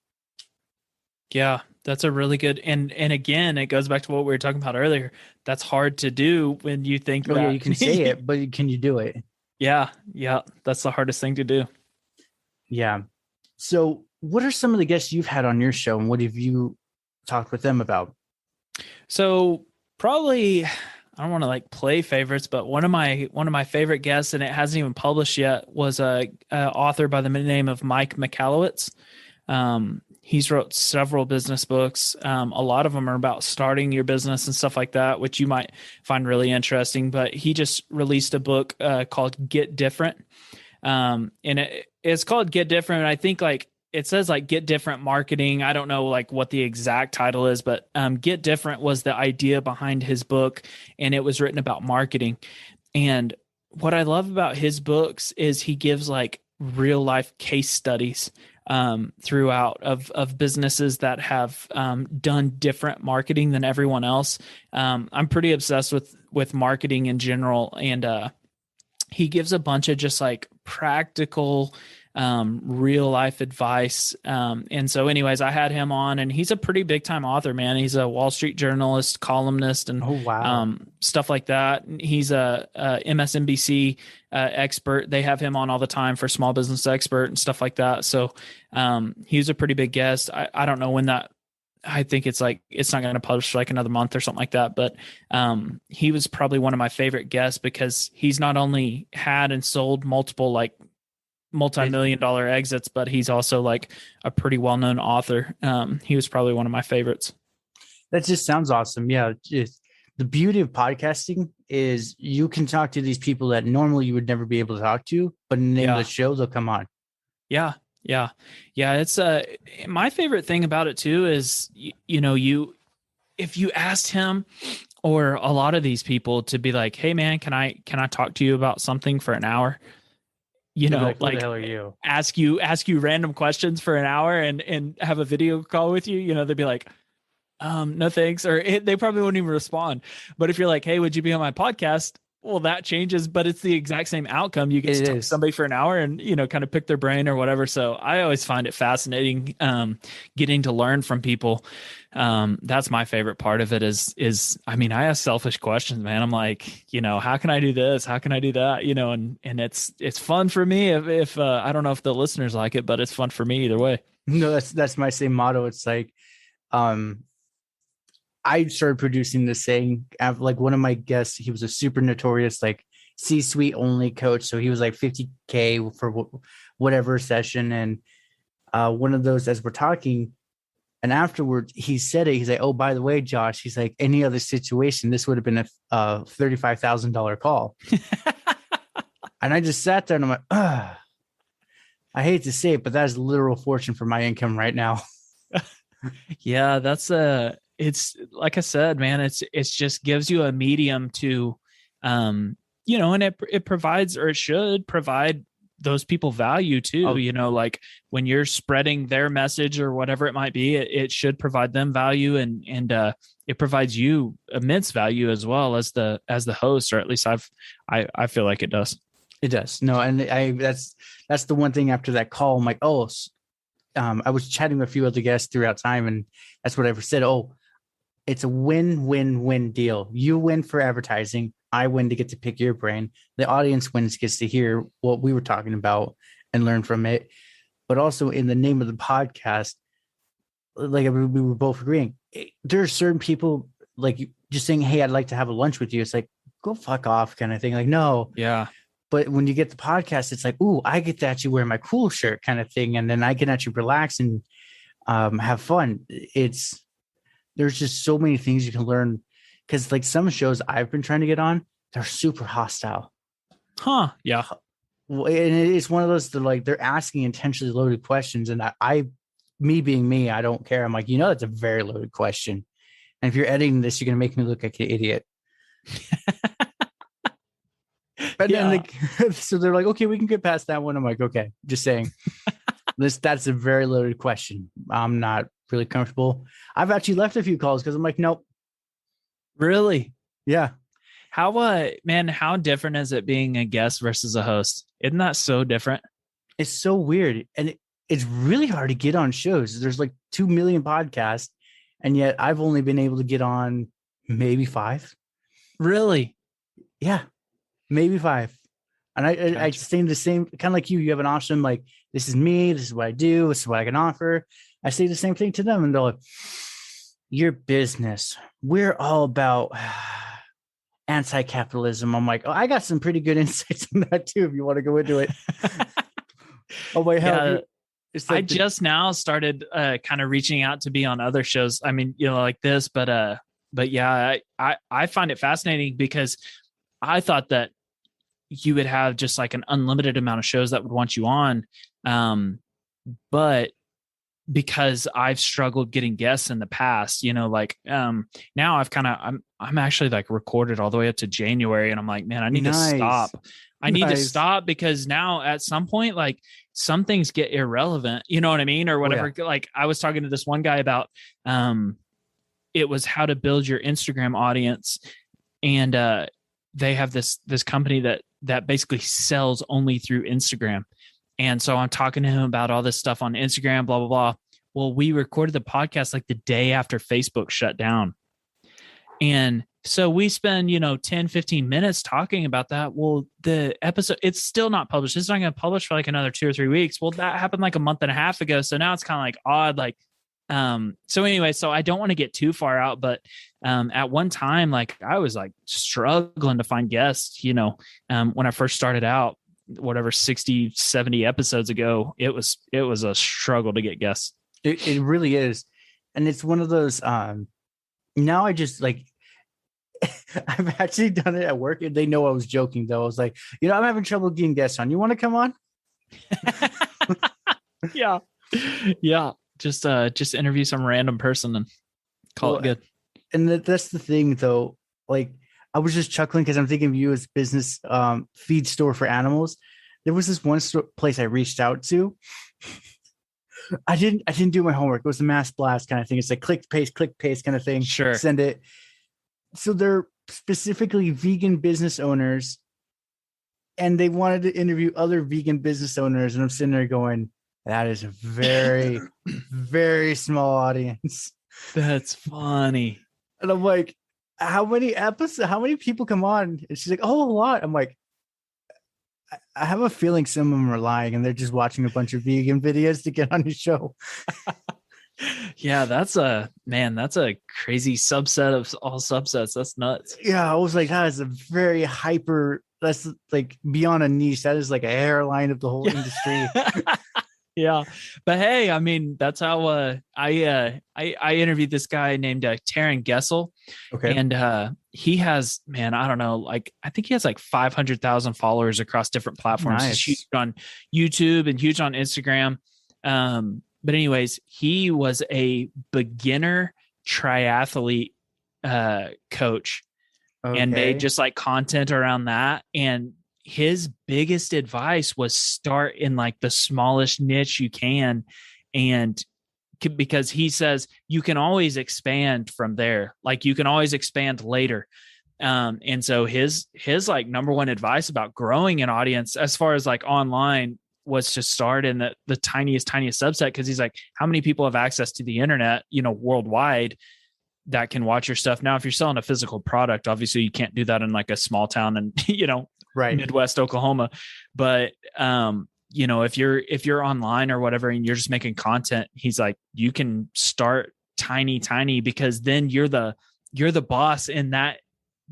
[SPEAKER 3] Yeah, that's a really good. And again, it goes back to what we were talking about earlier. That's hard to do when you think that.
[SPEAKER 1] Yeah, you can say it, but can you do it?
[SPEAKER 3] Yeah. That's the hardest thing to do.
[SPEAKER 1] Yeah. So what are some of the guests you've had on your show and what have you talked with them about?
[SPEAKER 3] So probably, I don't want to play favorites, but one of my favorite guests, and it hasn't even published yet, was a author by the name of Mike Michalowicz. He's wrote several business books. A lot of them are about starting your business and stuff like that, which you might find really interesting. But he just released a book called Get Different. And it's called Get Different. I think it says Get Different Marketing. I don't know what the exact title is, but Get Different was the idea behind his book, and it was written about marketing. And what I love about his books is he gives real life case studies throughout of businesses that have done different marketing than everyone else. I'm pretty obsessed with marketing in general, and he gives a bunch of just practical real life advice. And so anyways, I had him on, and he's a pretty big time author, man. He's a Wall Street journalist, columnist, and stuff like that. He's a MSNBC expert. They have him on all the time for Small Business Expert and stuff like that. So he's a pretty big guest. I don't know when that, I think it's not going to publish another month or something like that. But he was probably one of my favorite guests because he's not only had and sold multiple multi-million-dollar exits, but he's also a pretty well-known author. He was probably one of my favorites.
[SPEAKER 1] That just sounds awesome. Yeah. The beauty of podcasting is you can talk to these people that normally you would never be able to talk to, but in the name of the show, they'll come on.
[SPEAKER 3] Yeah. It's my favorite thing about it too is, if you asked him or a lot of these people to be like, hey man, can I talk to you about something for an hour? Who the hell are you? Ask you random questions for an hour and have a video call with you, they'd be like, no thanks. Or they probably wouldn't even respond. But if you're like, hey, would you be on my podcast? well, that changes, but it's the exact same outcome. You get to
[SPEAKER 1] It
[SPEAKER 3] talk to
[SPEAKER 1] is.
[SPEAKER 3] somebody for an hour and, kind of pick their brain or whatever. So I always find it fascinating, getting to learn from people. That's my favorite part of it is, I mean, I ask selfish questions, man. I'm like, how can I do this? How can I do that? And it's fun for me if I don't know if the listeners like it, but it's fun for me either way.
[SPEAKER 1] No, that's my same motto. It's like, I started producing this saying, like one of my guests, he was a super notorious, like C-suite only coach. So he was like 50K for whatever session. And one of those, as we're talking, and afterwards he said it, he's like, oh, by the way, Josh, he's like, any other situation, this would have been a $35,000 call. And I just sat there and I'm like, I hate to say it, but that's literal fortune for my income right now.
[SPEAKER 3] Yeah, it's like I said, man, it's just gives you a medium to, and it provides, or it should provide those people value too.
[SPEAKER 1] Oh.
[SPEAKER 3] Like when you're spreading their message or whatever it might be, it should provide them value, and it provides you immense value as well as the host, or at least I feel like it does.
[SPEAKER 1] It does. No, and that's the one thing after that call, I'm like, oh, I was chatting with a few other guests throughout time, and that's what I said. Oh, it's a win-win-win deal. You win for advertising. I win to get to pick your brain. The audience wins, gets to hear what we were talking about and learn from it. But also in the name of the podcast, like we were both agreeing, there are certain people like just saying, hey, I'd like to have a lunch with you. It's like, go fuck off kind of thing. Like, no.
[SPEAKER 3] Yeah.
[SPEAKER 1] But when you get the podcast, it's like, ooh, I get to actually wear my cool shirt kind of thing. And then I can actually relax and have fun. There's just so many things you can learn, because like some shows I've been trying to get on, they're super hostile.
[SPEAKER 3] Huh. Yeah.
[SPEAKER 1] And it's one of those that like they're asking intentionally loaded questions. And me being me, I don't care. I'm like, that's a very loaded question. And if you're editing this, you're going to make me look like an idiot. But then so they're like, okay, we can get past that one. I'm like, okay, just saying. That's a very loaded question. I'm not really comfortable. I've actually left a few calls because I'm like, nope.
[SPEAKER 3] Really?
[SPEAKER 1] Yeah.
[SPEAKER 3] How different is it being a guest versus a host? Isn't that so different?
[SPEAKER 1] It's so weird. And it's really hard to get on shows. There's like 2 million podcasts, and yet I've only been able to get on maybe 5.
[SPEAKER 3] Really?
[SPEAKER 1] Yeah. Maybe 5. And I stay the same, kind of like you have an awesome, like, this is me, this is what I do, this is what I can offer. I say the same thing to them, and they're like, your business, we're all about anti-capitalism. I'm like, oh, I got some pretty good insights on that too, if you want to go into it. Oh my God.
[SPEAKER 3] I just now started kind of reaching out to be on other shows. I mean, like this, but yeah, I find it fascinating because I thought that you would have just like an unlimited amount of shows that would want you on. But because I've struggled getting guests in the past, now I'm actually like recorded all the way up to January, and I'm like, man, I need to stop. I need to stop, because now at some point, like, some things get irrelevant, you know what I mean? Or whatever. Oh, yeah. Like I was talking to this one guy about, it was how to build your Instagram audience. And, they have this company that basically sells only through Instagram. And so I'm talking to him about all this stuff on Instagram, blah, blah, blah. Well, we recorded the podcast like the day after Facebook shut down. And so we spend, 10, 15 minutes talking about that. Well, the episode, it's still not published. It's not going to publish for like another 2 or 3 weeks. Well, that happened like a month and a half ago. So now it's kind of like odd, like, so anyway, so I don't want to get too far out, but, at one time, like I was like struggling to find guests, when I first started out, whatever, 60, 70 episodes ago, it was a struggle to get guests.
[SPEAKER 1] It really is. And it's one of those, now I just like, I've actually done it at work, and they know I was joking though. I was like, I'm having trouble getting guests on. You want to come on?
[SPEAKER 3] Yeah. Yeah. Just interview some random person and call it good.
[SPEAKER 1] And that's the thing though. Like, I was just chuckling because I'm thinking of you as business feed store for animals. There was this one place I reached out to. I didn't do my homework. It was a mass blast kind of thing. It's like click paste kind of thing.
[SPEAKER 3] Sure.
[SPEAKER 1] Send it. So they're specifically vegan business owners, and they wanted to interview other vegan business owners. And I'm sitting there going, that is a very, very small audience.
[SPEAKER 3] That's funny.
[SPEAKER 1] And I'm like, how many people come on? And she's like, oh, a lot. I'm like, I have a feeling some of them are lying and they're just watching a bunch of vegan videos to get on your show.
[SPEAKER 3] Yeah, that's a crazy subset of all subsets. That's nuts.
[SPEAKER 1] Yeah, I was like, that is a very hyper, that's like beyond a niche. That is like a hairline of the whole industry.
[SPEAKER 3] Yeah. But hey, I mean, that's how I interviewed this guy named Taryn Gessel.
[SPEAKER 1] Okay.
[SPEAKER 3] And he has, man, I don't know, like I think he has like 500,000 followers across different platforms.
[SPEAKER 1] Nice.
[SPEAKER 3] He's huge on YouTube and huge on Instagram. But anyways, he was a beginner triathlete coach.
[SPEAKER 1] Okay.
[SPEAKER 3] And made just like content around that. And his biggest advice was start in like the smallest niche you can. And because he says you can always expand from there. Like you can always expand later. And so his like number one advice about growing an audience as far as like online was to start in the tiniest subset. Cause he's like, how many people have access to the internet, worldwide that can watch your stuff? Now, if you're selling a physical product, obviously you can't do that in like a small town and,
[SPEAKER 1] right.
[SPEAKER 3] Midwest Oklahoma. But, if you're online or whatever, and you're just making content, he's like, you can start tiny, because then you're the boss in that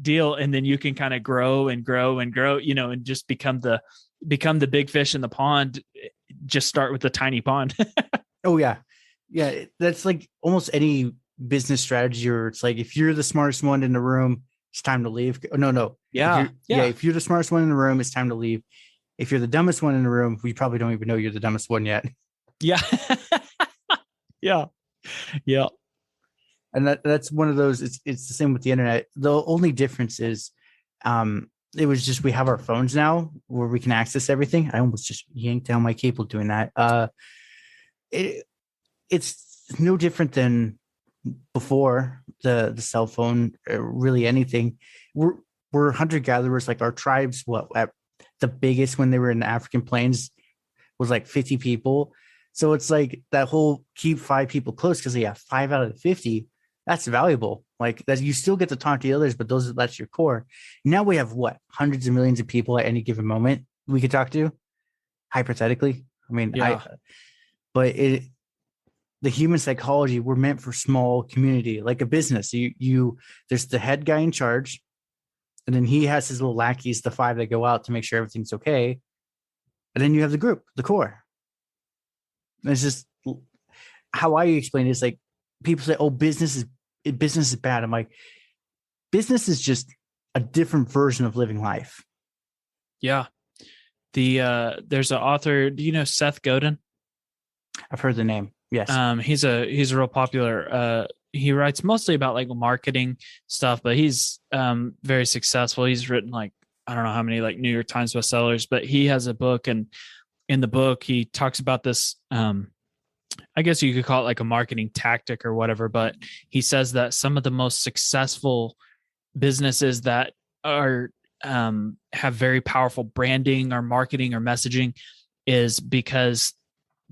[SPEAKER 3] deal. And then you can kind of grow and grow, and just become the big fish in the pond. Just start with the tiny pond.
[SPEAKER 1] Oh yeah. Yeah. That's like almost any business strategy, or it's like, if you're the smartest one in the room, it's time to leave. No.
[SPEAKER 3] Yeah.
[SPEAKER 1] If you're the smartest one in the room, it's time to leave. If you're the dumbest one in the room, we probably don't even know you're the dumbest one yet.
[SPEAKER 3] Yeah. Yeah.
[SPEAKER 1] And that's one of those, it's the same with the internet. The only difference is it was just, we have our phones now where we can access everything. I almost just yanked down my cable doing that. It's no different than before the cell phone, really anything. We're hunter-gatherers. Like our tribes, at the biggest when they were in the African plains was like 50 people. So it's like that whole keep 5 people close, because they have 5 out of the 50. That's valuable. Like that, you still get to talk to the others, but that's your core. Now we have hundreds of millions of people at any given moment we could talk to, hypothetically. I mean,
[SPEAKER 3] yeah.
[SPEAKER 1] The human psychology, we're meant for small community, like a business. There's the head guy in charge, and then he has his little lackeys, the 5 that go out to make sure everything's okay. And then you have the group, the core. And it's just how I explain it is like, people say, oh, business is bad. I'm like, business is just a different version of living life.
[SPEAKER 3] Yeah. There's an author, do you know Seth Godin?
[SPEAKER 1] I've heard the name. Yes.
[SPEAKER 3] He's a real popular, he writes mostly about like marketing stuff, but he's very successful. He's written like, I don't know how many like New York Times bestsellers, but he has a book, and in the book he talks about this, I guess you could call it like a marketing tactic or whatever, but he says that some of the most successful businesses that are have very powerful branding or marketing or messaging is because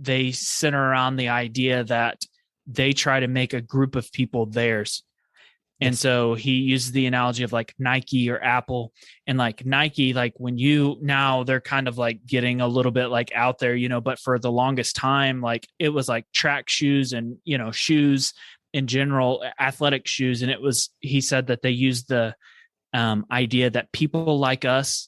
[SPEAKER 3] they center around the idea that they try to make a group of people theirs. And so he uses the analogy of like Nike or Apple, and like Nike, like now they're kind of like getting a little bit like out there, but for the longest time, like it was like track shoes and, shoes in general, athletic shoes. And he said that they used the idea that people like us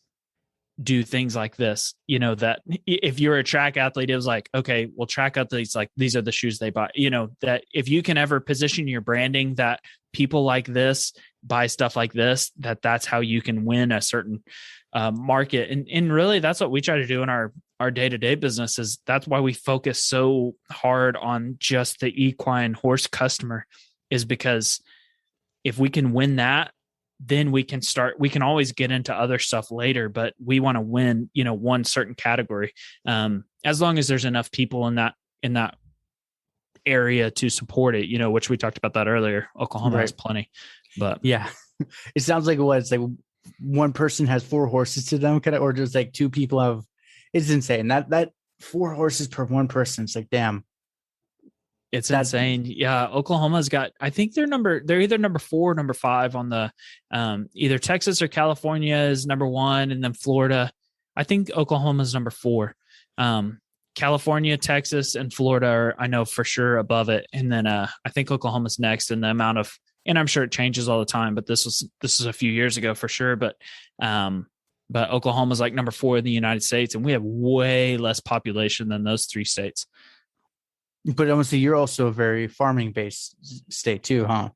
[SPEAKER 3] do things like this, that if you're a track athlete, it was like, okay, well, track athletes, like these are the shoes they buy, that if you can ever position your branding that people like this buy stuff like this, that's how you can win a certain market. And really that's what we try to do in our day-to-day business. Is that's why we focus so hard on just the equine horse customer, is because if we can win that, then we can always get into other stuff later, but we want to win, one certain category. As long as there's enough people in that area to support it, which we talked about that earlier. Oklahoma has plenty, but
[SPEAKER 1] yeah. It sounds like what it's like one person has 4 horses to them, kind of, or just like 2 people have. It's insane that 4 horses per one person. It's like, damn,
[SPEAKER 3] It's insane. Yeah, Oklahoma's got. I think they're either number 4 or number 5 on the either Texas or California is number 1, and then Florida. I think Oklahoma's number 4. California, Texas, and Florida are, I know for sure, above it, and then I think Oklahoma's next in the amount of. And I'm sure it changes all the time, but this is a few years ago for sure. But Oklahoma's like number 4 in the United States, and we have way less population than those 3 states.
[SPEAKER 1] But honestly, you're also a very farming based state too, huh?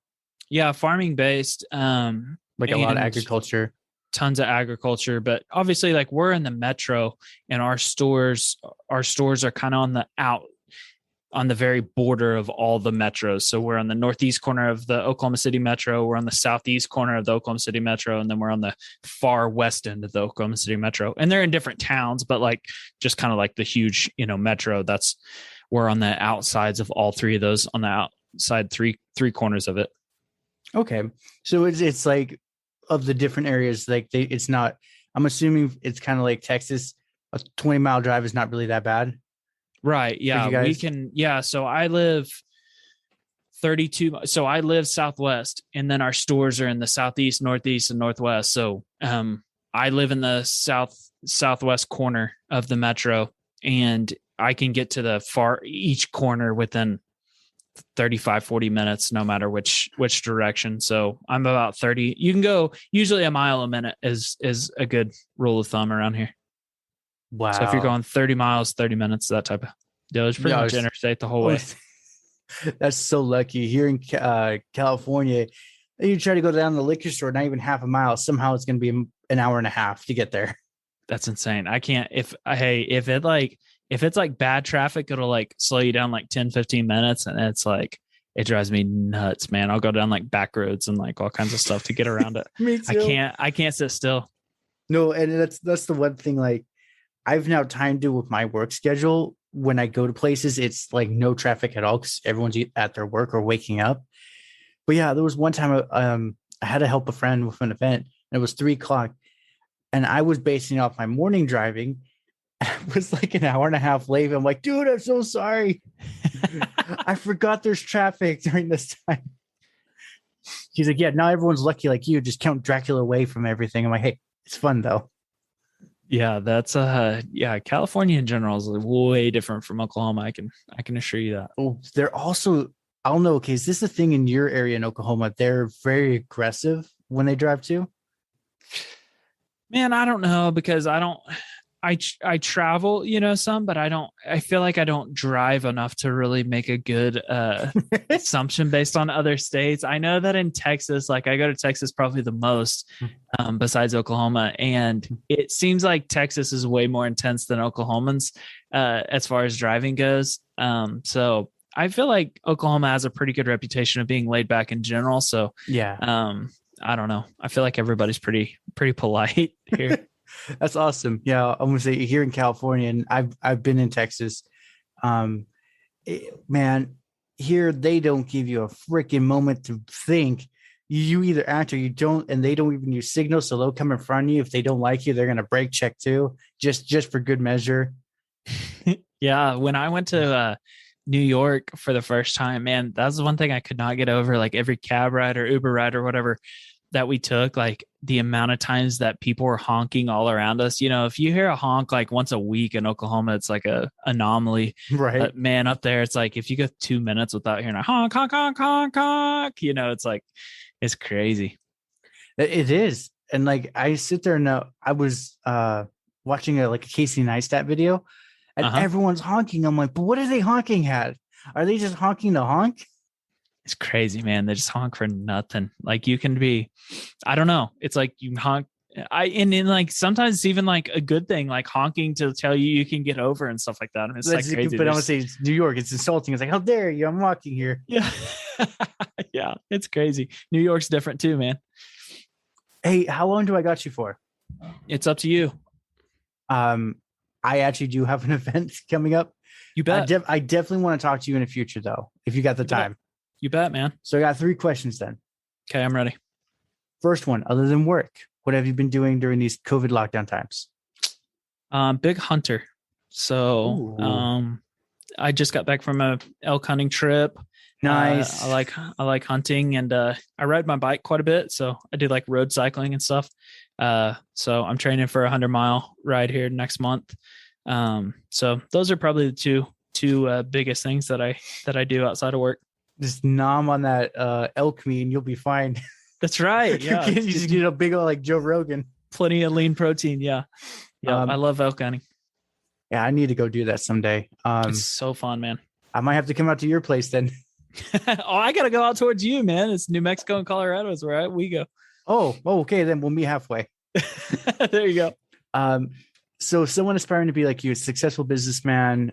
[SPEAKER 3] Yeah, farming based.
[SPEAKER 1] Like a lot of agriculture.
[SPEAKER 3] Tons of agriculture, but obviously, like, we're in the metro, and our stores are kind of on the very border of all the metros. So we're on the northeast corner of the Oklahoma City metro. We're on the southeast corner of the Oklahoma City metro. And then we're on the far west end of the Oklahoma City metro. And they're in different towns, but like just kind of like the huge, metro. We're on the outsides of all 3 of those, on the outside three corners of it.
[SPEAKER 1] Okay. So it's like, of the different areas, like it's not, I'm assuming it's kind of like Texas, a 20-mile drive is not really that bad.
[SPEAKER 3] Right. Yeah. We can. Yeah. So I live 32. So I live southwest, and then our stores are in the southeast, northeast, and northwest. So I live in the southwest corner of the metro, and I can get to each corner within 35, 40 minutes, no matter which direction. So I'm about 30. You can go usually a mile a minute is a good rule of thumb around here.
[SPEAKER 1] Wow.
[SPEAKER 3] So if you're going 30 miles, 30 minutes, that type of deal, it's pretty much interstate the whole way.
[SPEAKER 1] That's so lucky. Here in California, you try to go down to the liquor store, not even half a mile. Somehow it's going to be an hour and a half to get there.
[SPEAKER 3] That's insane. I can't, if it's like bad traffic, it'll like slow you down like 10, 15 minutes. And it's like, it drives me nuts, man. I'll go down like back roads and like all kinds of stuff to get around it.
[SPEAKER 1] Me too.
[SPEAKER 3] I can't sit still.
[SPEAKER 1] No. And that's the one thing, like, I've now timed it with my work schedule. When I go to places, it's like no traffic at all because everyone's at their work or waking up. But yeah, there was one time I had to help a friend with an event, and it was 3:00, and I was basing off my morning driving. It was like an hour and a half late. I'm like, dude, I'm so sorry. I forgot there's traffic during this time. He's like, yeah, now everyone's lucky like you. Just count Dracula away from everything. I'm like, hey, it's fun though.
[SPEAKER 3] Yeah, that's California in general is way different from Oklahoma. I can assure you that.
[SPEAKER 1] Oh, they're also, I don't know. Okay, is this a thing in your area in Oklahoma? They're very aggressive when they drive too.
[SPEAKER 3] Man, I don't know, because I travel, some, but I feel like I don't drive enough to really make a good assumption based on other states. I know that in Texas, like I go to Texas probably the most besides Oklahoma. And it seems like Texas is way more intense than Oklahomans as far as driving goes. So I feel like Oklahoma has a pretty good reputation of being laid back in general. So
[SPEAKER 1] yeah,
[SPEAKER 3] I don't know. I feel like everybody's pretty polite here.
[SPEAKER 1] That's awesome. Yeah, I'm gonna say here in California, and I've been in Texas. Man, here they don't give you a freaking moment to think. You either act or you don't, and they don't even use signals, so they'll come in front of you. If they don't like you, they're gonna brake check too, just for good measure.
[SPEAKER 3] Yeah, when I went to New York for the first time, man, that was the one thing I could not get over. Like every cab ride or Uber ride or whatever that we took, like the amount of times that people were honking all around us. If you hear a honk like once a week in Oklahoma, it's like a anomaly,
[SPEAKER 1] right?
[SPEAKER 3] But man, up there, it's like if you go 2 minutes without hearing a honk, honk, honk, honk, honk, it's like, it's crazy.
[SPEAKER 1] It is. And like I sit there and I was watching a Casey Neistat video, and everyone's honking. I'm like, but what are they honking at? Are they just honking to honk?
[SPEAKER 3] It's crazy, man. They just honk for nothing. Like you can be, I don't know. It's like you honk. And then like sometimes it's even like a good thing, like honking to tell you can get over and stuff like that. I mean, it's like crazy.
[SPEAKER 1] But I'm gonna say it's New York. It's insulting. It's like, how dare you? I'm walking here.
[SPEAKER 3] Yeah, yeah. It's crazy. New York's different too, man.
[SPEAKER 1] Hey, how long do I got you for?
[SPEAKER 3] It's up to you.
[SPEAKER 1] I actually do have an event coming up.
[SPEAKER 3] You bet.
[SPEAKER 1] I definitely want to talk to you in the future, though, if you got the time.
[SPEAKER 3] You bet, man.
[SPEAKER 1] So I got 3 questions then.
[SPEAKER 3] Okay, I'm ready.
[SPEAKER 1] first one, other than work, what have you been doing during these COVID lockdown times?
[SPEAKER 3] Big hunter. So,
[SPEAKER 1] Ooh.
[SPEAKER 3] I just got back from a elk hunting trip.
[SPEAKER 1] Nice.
[SPEAKER 3] I like hunting, and I ride my bike quite a bit. So I do like road cycling and stuff. So I'm training for a 100-mile ride here next month. So those are probably the two biggest things that I do outside of work.
[SPEAKER 1] Just nom on that elk meat and you'll be fine.
[SPEAKER 3] That's right. Yeah.
[SPEAKER 1] You just get a big old like Joe Rogan.
[SPEAKER 3] Plenty of lean protein. Yeah. Yeah. I love elk hunting.
[SPEAKER 1] Yeah, I need to go do that someday.
[SPEAKER 3] It's so fun, man.
[SPEAKER 1] I might have to come out to your place then.
[SPEAKER 3] Oh, I got to go out towards you, man. It's New Mexico and Colorado is where we go.
[SPEAKER 1] Oh, okay. Then we'll meet halfway.
[SPEAKER 3] There you go.
[SPEAKER 1] So someone aspiring to be like you, a successful businessman,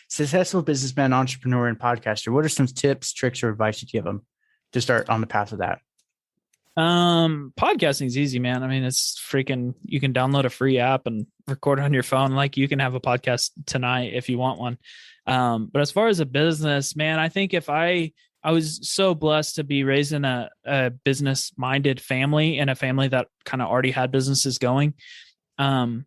[SPEAKER 1] successful businessman, entrepreneur, and podcaster. What are some tips, tricks, or advice you'd give them to start on the path of that?
[SPEAKER 3] Podcasting is easy, man. I mean, it's freaking, you can download a free app and record on your phone. Like you can have a podcast tonight if you want one. But as far as a business, man, I think if I was so blessed to be raised in a business minded family and a family that kind of already had businesses going. But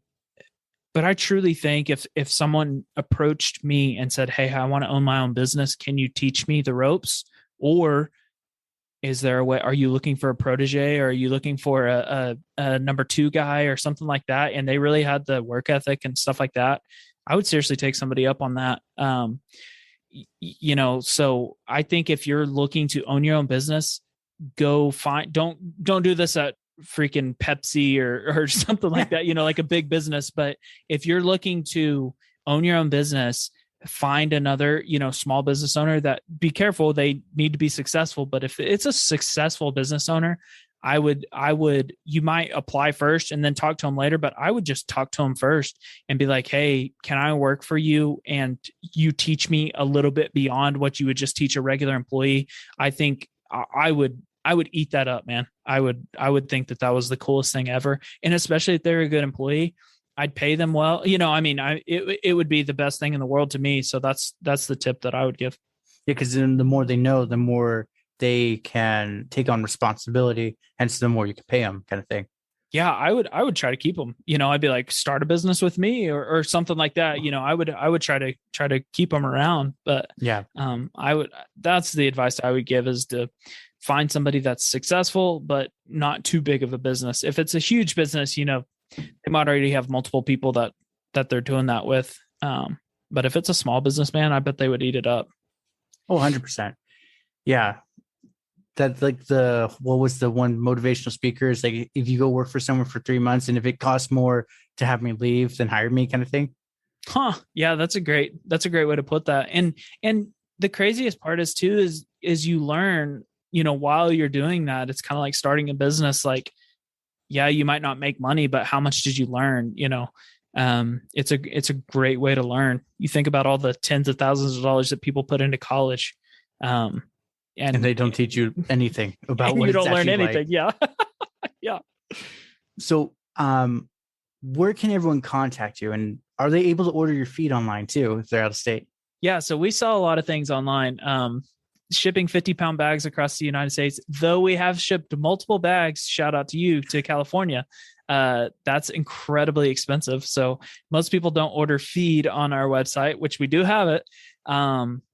[SPEAKER 3] I truly think if someone approached me and said, "Hey, I want to own my own business. Can you teach me the ropes?" Or is there a way, are you looking for a protege, or are you looking for a number two guy or something like that? And they really had the work ethic and stuff like that. I would seriously take somebody up on that. So I think if you're looking to own your own business, go find, don't do this at freaking Pepsi or something like that, like a big business. But if you're looking to own your own business, find another, small business owner that, be careful. They need to be successful. But if it's a successful business owner, you might apply first and then talk to them later, but I would just talk to them first and be like, "Hey, can I work for you? And you teach me a little bit beyond what you would just teach a regular employee." I think I would eat that up, man. I would think that was the coolest thing ever. And especially if they're a good employee, I'd pay them well. It would be the best thing in the world to me. So that's the tip that I would give.
[SPEAKER 1] Yeah. Cause then the more they know, the more they can take on responsibility. Hence the more you can pay them, kind of thing.
[SPEAKER 3] Yeah. I would try to keep them, I'd be like, start a business with me or something like that. I would try to keep them around, but yeah, that's the advice I would give, is to find somebody that's successful, but not too big of a business. If it's a huge business, they might already have multiple people that they're doing that with. But if it's a small business, man, I bet they would eat it up.
[SPEAKER 1] Oh, 100%. Yeah. That's like what was the one motivational speaker is like, if you go work for someone for 3 months and if it costs more to have me leave than hire me, kind of thing.
[SPEAKER 3] Huh. Yeah. That's a great way to put that. And the craziest part is you learn, while you're doing that. It's kind of like starting a business. Like, yeah, you might not make money, but how much did you learn? It's a great way to learn. You think about all the tens of thousands of dollars that people put into college. And
[SPEAKER 1] they don't teach you anything about what
[SPEAKER 3] you don't learn anything.
[SPEAKER 1] Like.
[SPEAKER 3] Yeah. Yeah.
[SPEAKER 1] So, where can everyone contact you, and are they able to order your feed online too, if they're out of state?
[SPEAKER 3] Yeah. So we sell a lot of things online. Shipping 50-pound bags across the United States, though we have shipped multiple bags, shout out to you, to California. That's incredibly expensive. So most people don't order feed on our website, which we do have it,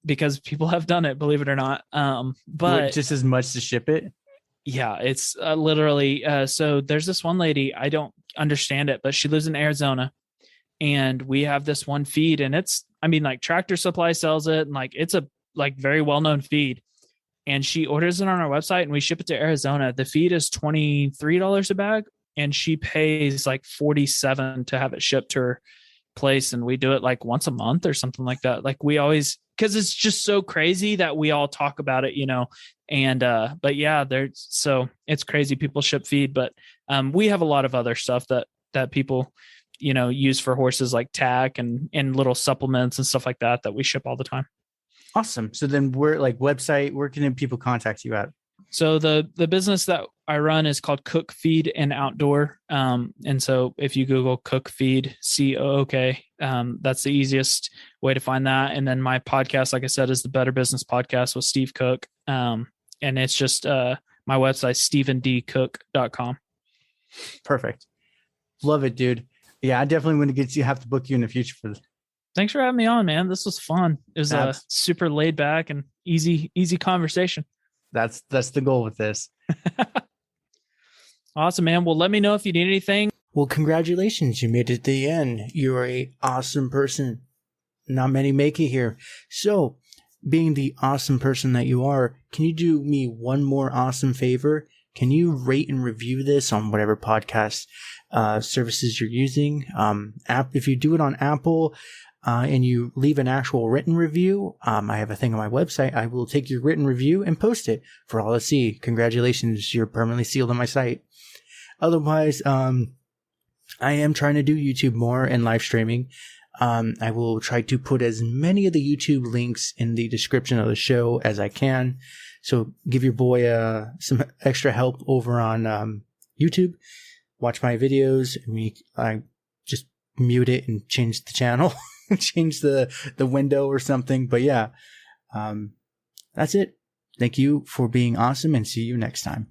[SPEAKER 3] because people have done it, believe it or not. But
[SPEAKER 1] just as much to ship it.
[SPEAKER 3] Yeah, it's literally. So there's this one lady, I don't understand it, but she lives in Arizona, and we have this one feed, and like Tractor Supply sells it, and like it's a very well-known feed, and she orders it on our website and we ship it to Arizona. The feed is $23 a bag, and she pays like $47 to have it shipped to her place. And we do it like once a month or something like that. Like we always, cause it's just so crazy that we all talk about it, and, but yeah, so it's crazy. People ship feed, but, we have a lot of other stuff that people, use for horses, like tack and little supplements and stuff like that we ship all the time.
[SPEAKER 1] Awesome. So then where can people contact you at?
[SPEAKER 3] So the business that I run is called Cook Feed and Outdoor. And so if you Google Cook Feed, COOK, that's the easiest way to find that. And then my podcast, like I said, is the Better Business Podcast with Steve Cook. And it's just my website, stephendcook.com.
[SPEAKER 1] Perfect. Love it, dude. Yeah, I definitely want to have to book you in the future for this.
[SPEAKER 3] Thanks for having me on, man. This was fun. It was a super laid back and easy conversation.
[SPEAKER 1] That's the goal with this.
[SPEAKER 3] Awesome, man. Well, let me know if you need anything.
[SPEAKER 1] Well, congratulations. You made it to the end. You're a awesome person. Not many make it here. So, being the awesome person that you are, can you do me one more awesome favor? Can you rate and review this on whatever podcast services you're using? If you do it on Apple and you leave an actual written review, I have a thing on my website. I will take your written review and post it for all to see. Congratulations. You're permanently sealed on my site. Otherwise, I am trying to do YouTube more and live streaming. I will try to put as many of the YouTube links in the description of the show as I can. So give your boy some extra help over on YouTube. Watch my videos. I just mute it and change the channel, change the window or something. But yeah, that's it. Thank you for being awesome and see you next time.